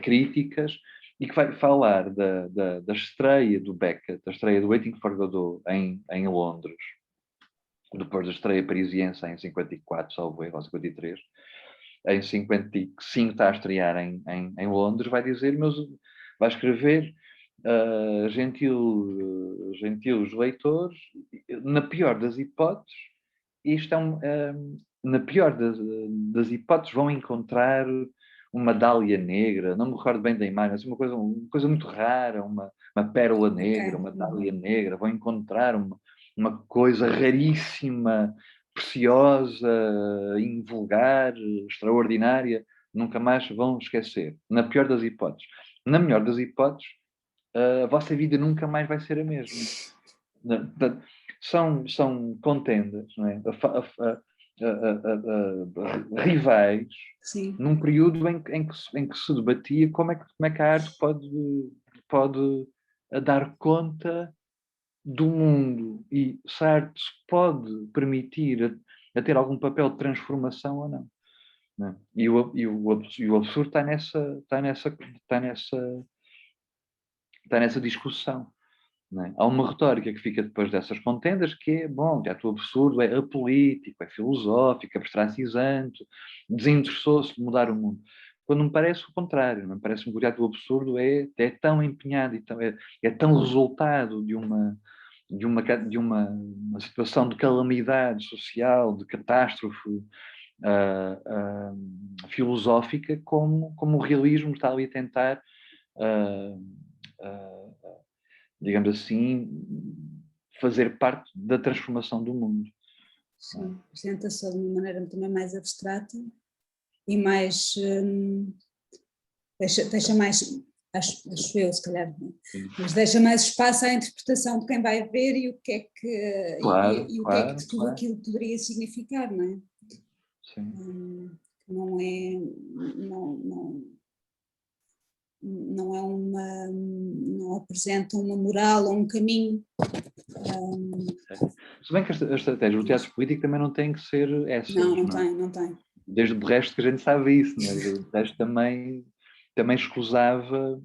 S2: críticas, e que vai falar da estreia do Beckett, da estreia do Waiting for Godot em Londres, depois da estreia parisiense em 54, salvo erro, ou 53, em 55 está a estrear em Londres, vai vai escrever gentios leitores, na pior das hipóteses, na pior das hipóteses, vão encontrar uma dália negra, não me recordo bem da imagem, assim, uma coisa muito rara, uma pérola negra, uma dália negra, vão encontrar uma coisa raríssima, preciosa, invulgar, extraordinária, nunca mais vão esquecer, na pior das hipóteses. Na melhor das hipóteses, a vossa vida nunca mais vai ser a mesma. São contendas, não é? Rivais. Sim. Num período em que se debatia como é que a arte pode dar conta do mundo, e se a arte se pode permitir a ter algum papel de transformação ou não. Não é? E o absurdo está nessa discussão. Não é? Há uma retórica que fica depois dessas contendas que é, bom, o teatro absurdo é apolítico, é filosófico, abstracizante, desinteressou-se de mudar o mundo. Quando me parece o contrário, me parece que o teatro absurdo é tão empenhado e é tão resultado de uma situação de calamidade social, de catástrofe filosófica, como o realismo está ali a tentar digamos assim, fazer parte da transformação do mundo.
S1: Sim, apresenta-se de uma maneira também mais abstrata e mais deixa mais, acho eu se calhar, mas deixa mais espaço à interpretação de quem vai ver e o que é que,
S2: claro,
S1: e o que é que tudo aquilo poderia significar, não é? Sim. Não é, não apresenta uma moral ou um caminho.
S2: Se bem que a estratégia do teatro político também não tem que ser essa.
S1: Não tem.
S2: Desde o resto que a gente sabe isso, não é? O texto também escusava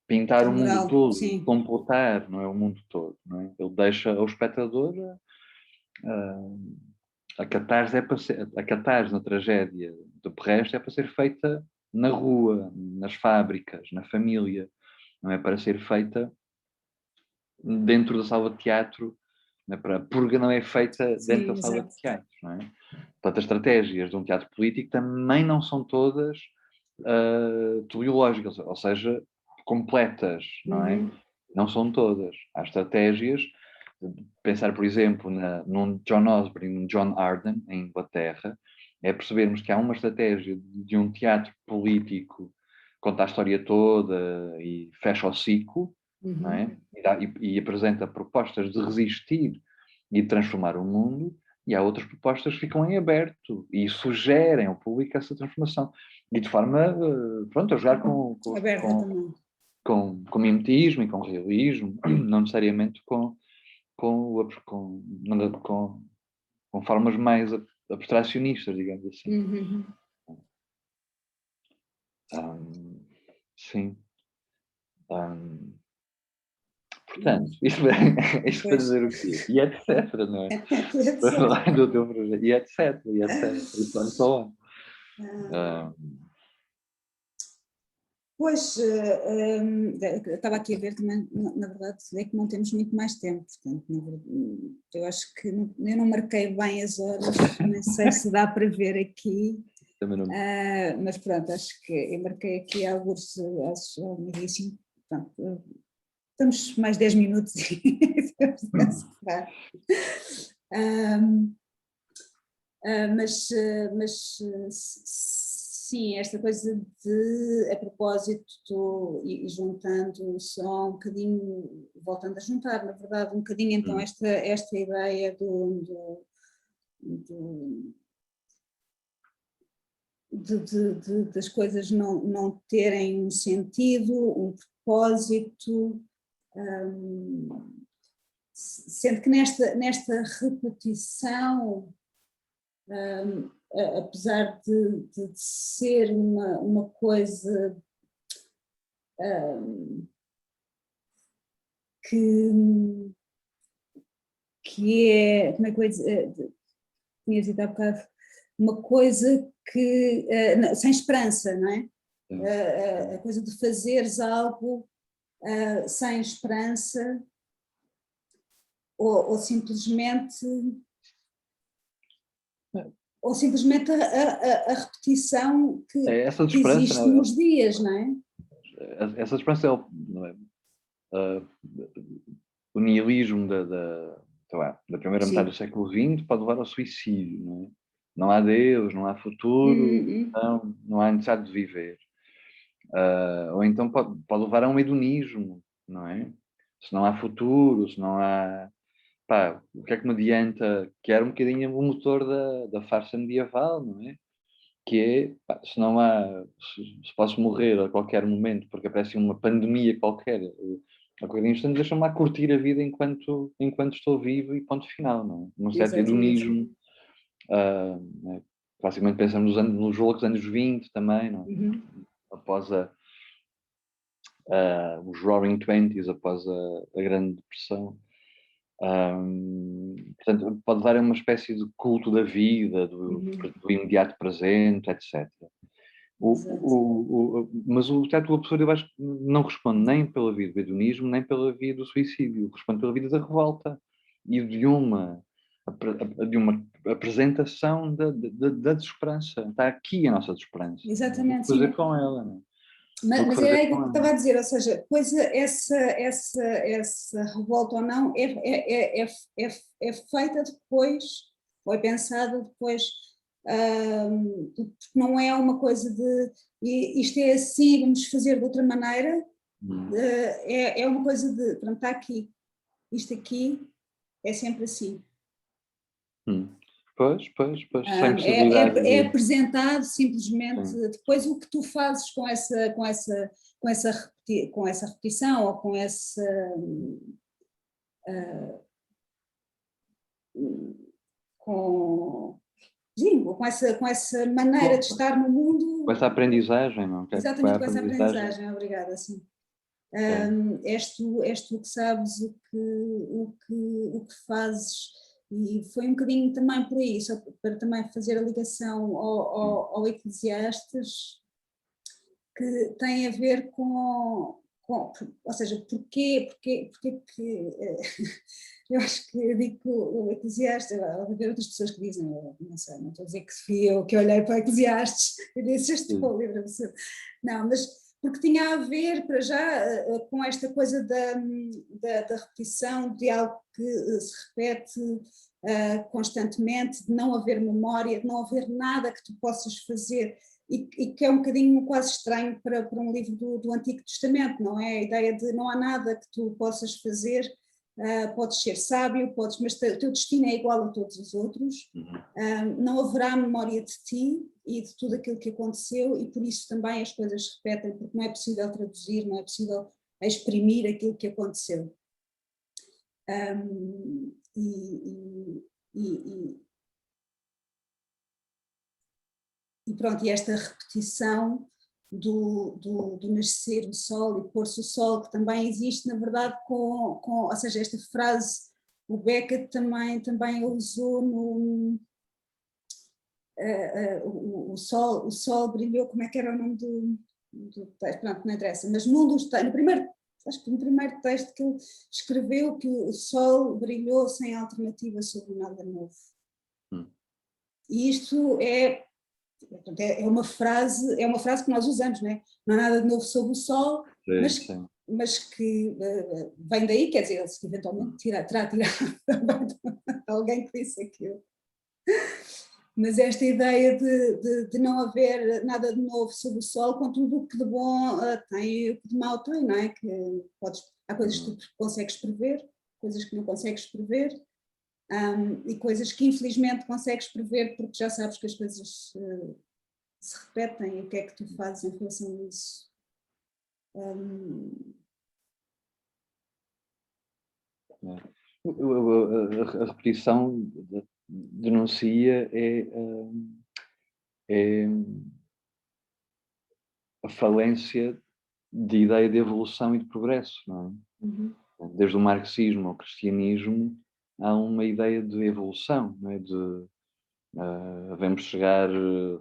S2: pintar o mundo todo, sim. Completar, não é? O mundo todo, não é? Ele deixa ao espectador a catarse na tragédia do resto é para ser feita na rua, nas fábricas, na família, não é para ser feita dentro da sala de teatro, não é? A purga não é feita dentro da sala de teatro, não é? Portanto, as estratégias de um teatro político também não são todas teleológicas, ou seja, completas, não é? Não são todas. Há estratégias, pensar, por exemplo, num John Osborne e num John Arden, em Inglaterra, é percebermos que há uma estratégia de um teatro político conta a história toda e fecha o ciclo, não é? E apresenta propostas de resistir e de transformar o mundo, e há outras propostas que ficam em aberto e sugerem ao público essa transformação. E de forma, pronto, a jogar com mimetismo e com realismo, não necessariamente com formas mais abstracionistas, digamos assim. Sim. Portanto, isto para dizer o quê? E etc, não é? Para falar do teu projeto. E etc. E só.
S1: Pois, estava aqui a ver também, na verdade, é que não temos muito mais tempo, portanto, eu acho que eu não marquei bem as horas, nem sei se dá para ver aqui, mas pronto, acho que eu marquei aqui alguns, acho amiguíssimo, portanto, estamos mais 10 minutos e vamos encerrar. Mas sim, esta coisa de, a propósito, e juntando só um bocadinho, voltando a juntar, na verdade, um bocadinho então esta ideia das coisas não terem um sentido, um propósito, sendo que nesta repetição, apesar de ser uma coisa que é, como é que eu ia dizer, tinha dito há bocado, uma coisa que, sem esperança, não é? A coisa de fazeres algo sem esperança ou simplesmente a repetição que
S2: essa esperança,
S1: existe nos dias, não é?
S2: Essa esperança é não é? O nihilismo da primeira metade do século XX pode levar ao suicídio, não é? Não há Deus, não há futuro, não há necessidade de viver. Ou então pode levar a um hedonismo, não é? Se não há futuro, se não há... Pá, o que é que me adianta? Que era um bocadinho o motor da farsa medieval, não é? Que é, pá, se não há... Se posso morrer a qualquer momento porque aparece uma pandemia qualquer, a qualquer instante, deixa-me lá curtir a vida enquanto estou vivo e ponto final, não é? Um certo hedonismo. Né? Basicamente pensamos nos loucos anos 20 também, não é? Após os Roaring Twenties, após a Grande Depressão. Portanto, pode dar uma espécie de culto da vida, do imediato presente, etc. Mas o teatro do absurdo, eu acho que não responde nem pela via do hedonismo, nem pela via do suicídio, responde pela via da revolta e de uma apresentação da desesperança. Está aqui a nossa desesperança.
S1: Exatamente,
S2: o que fazer com ela, não é?
S1: Mas era aí que eu estava a dizer, ou seja, pois essa revolta ou não é feita depois, ou é pensada depois, porque não é uma coisa de isto é assim, vamos fazer de outra maneira, é uma coisa de, pronto, está aqui, isto aqui é sempre assim.
S2: Pois, sem possibilidade
S1: é apresentado simplesmente.
S2: Sim.
S1: Depois o que tu fazes com essa repetição ou com essa com essa maneira de estar no mundo.
S2: Com essa aprendizagem, não?
S1: Exatamente, com essa aprendizagem, obrigada, sim. És tu que sabes o que fazes. E foi um bocadinho também por aí, só para também fazer a ligação ao Eclesiastes, que tem a ver com ou seja, porque que eu acho que eu digo que o Eclesiastes, há haver outras pessoas que dizem, não sei, não estou a dizer que fui eu que olhei para o Eclesiastes e disse este é o livro absurdo. Não, mas porque tinha a ver, para já, com esta coisa da repetição de algo que se repete constantemente, de não haver memória, de não haver nada que tu possas fazer, e que é um bocadinho quase estranho para um livro do Antigo Testamento, não é? A ideia de não há nada que tu possas fazer, podes ser sábio, mas o teu destino é igual a todos os outros, não haverá memória de ti e de tudo aquilo que aconteceu, e por isso também as coisas se repetem, porque não é possível traduzir, não é possível exprimir aquilo que aconteceu. E pronto, e esta repetição do nascer o sol e pôr-se o sol, que também existe, na verdade, ou seja, esta frase o Beckett também usou no o sol brilhou, como é que era o nome do texto? Pronto, não interessa, mas acho que no primeiro texto que ele escreveu, que o sol brilhou sem alternativa sobre nada novo. E isto é uma frase que nós usamos, não é? Não há nada de novo sob o sol, mas que vem daí, quer dizer, ele eventualmente terá tirado alguém que disse aquilo. Mas esta ideia de não haver nada de novo sob o sol, com tudo o que de bom tem e o que de mau tem, não é? Há coisas que tu consegues prever, coisas que não consegues prever, e coisas que infelizmente consegues prever porque já sabes que as coisas se repetem e o que é que tu fazes em relação a isso.
S2: A repetição denuncia é a falência de ideia de evolução e de progresso, não é?
S1: Uhum.
S2: Desde o marxismo ao cristianismo há uma ideia de evolução, não é? Vamos chegar,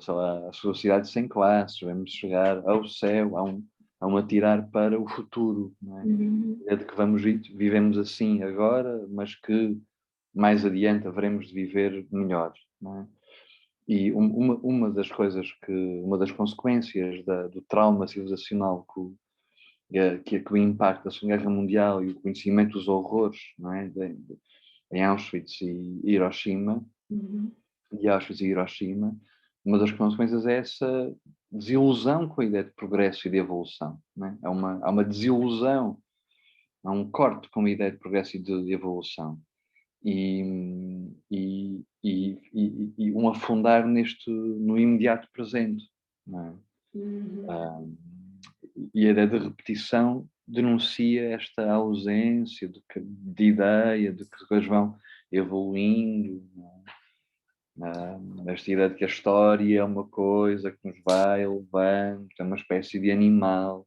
S2: sei lá, à sociedade sem classes, vamos chegar ao céu, há um atirar para o futuro, não é?
S1: Uhum.
S2: É de que vivemos assim agora, mas que mais adiante haveremos de viver melhor, não é? E uma das coisas uma das consequências do trauma civilizacional que o impacto da Segunda Guerra Mundial e o conhecimento dos horrores, não é? Em Auschwitz e Hiroshima,
S1: Uhum.
S2: uma das consequências é essa desilusão com a ideia de progresso e de evolução, não é? Há uma desilusão, há um corte com a ideia de progresso e de evolução. E um afundar no imediato presente, não é?
S1: Uhum.
S2: E a ideia de repetição denuncia esta ausência de ideia de que as coisas vão evoluindo, esta ideia de que a história é uma coisa que nos vai levando, é uma espécie de animal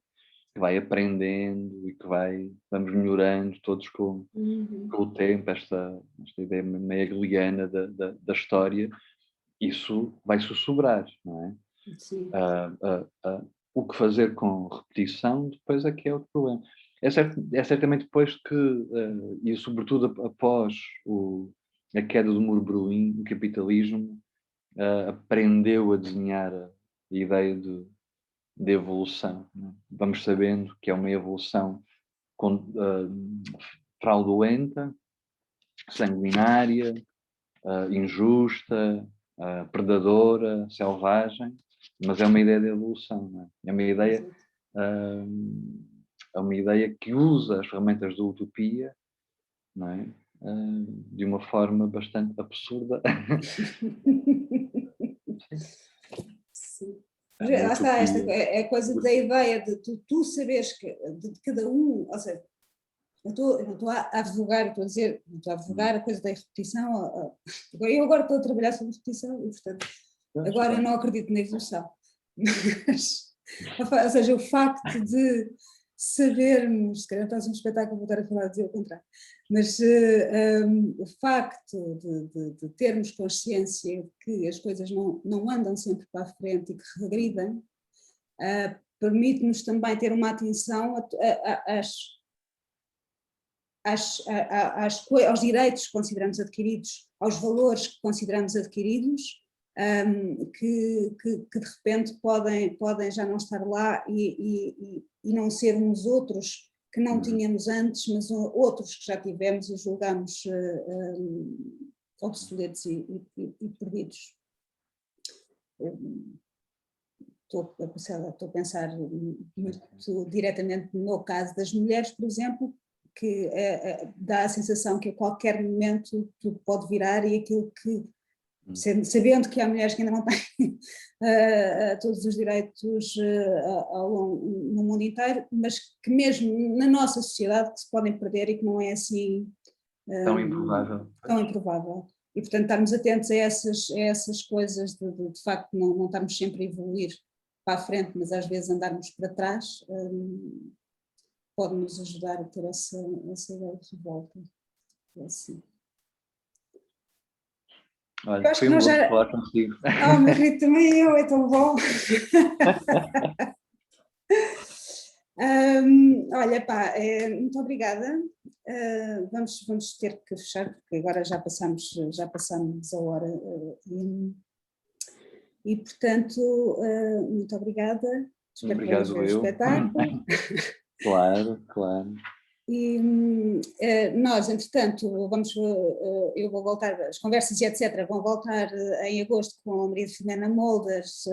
S2: que vai aprendendo e que vamos melhorando todos com o tempo, esta ideia meio hegeliana da história, isso vai sussurrar, não é?
S1: Sim.
S2: O que fazer com repetição, depois é que é outro problema. É certamente depois que, e sobretudo após a queda do muro de Berlim, o capitalismo aprendeu a desenhar a ideia de evolução, não é? Vamos sabendo que é uma evolução fraudulenta, sanguinária, injusta, predadora, selvagem, mas é uma ideia de evolução, não é? É uma ideia que usa as ferramentas da utopia, não é? De uma forma bastante absurda.
S1: Sim.
S2: É
S1: Mas
S2: uma
S1: lá está, esta
S2: utopia.
S1: é a coisa da ideia de tu saberes que de cada um, ou seja, eu não estou a advogar, estou a dizer, não estou a advogar a coisa da repetição. Eu agora estou a trabalhar sobre repetição e, portanto, agora eu não acredito na evolução. Mas, ou seja, o facto de sabermos, se calhar estás um espetáculo, vou estar a falar, a dizer o contrário, mas o facto de termos consciência de que as coisas não andam sempre para a frente e que regridem, permite-nos também ter uma atenção aos direitos que consideramos adquiridos, aos valores que consideramos adquiridos, que de repente podem já não estar lá e não ser uns outros que não tínhamos antes, mas outros que já tivemos e julgamos obsoletos e perdidos. Estou a pensar muito diretamente no caso das mulheres, por exemplo, que dá a sensação que a qualquer momento tudo pode virar e aquilo que, sabendo que há mulheres que ainda não têm todos os direitos no mundo inteiro, mas que mesmo na nossa sociedade que se podem perder e que não é assim
S2: tão improvável.
S1: Tão improvável. E portanto estarmos atentos a essas coisas de facto não estarmos sempre a evoluir para a frente, mas às vezes andarmos para trás, pode nos ajudar a ter essa ideia de revolta. É assim.
S2: Olha,
S1: Acho
S2: foi
S1: que
S2: um
S1: nós
S2: gosto
S1: já.
S2: falar contigo.
S1: Oh, meu querido, também eu, é tão bom. Olha, pá, muito obrigada. Vamos ter que fechar, porque agora já passamos a hora. E portanto, muito obrigada. Espero que venhas ver
S2: Obrigado
S1: o
S2: eu.
S1: espetáculo.
S2: Claro, claro.
S1: E nós, entretanto, eu vou voltar, as conversas e etc. vão voltar em agosto com a Maria Filomena Molders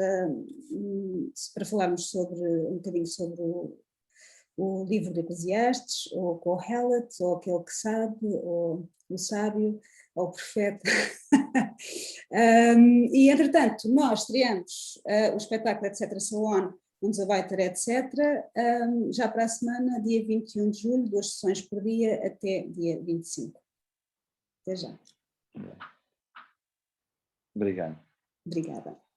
S1: para falarmos um bocadinho sobre o livro de Eclesiastes, ou Kohelet, ou aquele que sabe, ou o sábio. ou profeta. E, entretanto, nós estreamos o espetáculo Etc. So On, uns Arbeiter, etc., já para a semana, dia 21 de julho, 2 sessões por dia, até dia 25. Até já.
S2: Obrigado.
S1: Obrigada.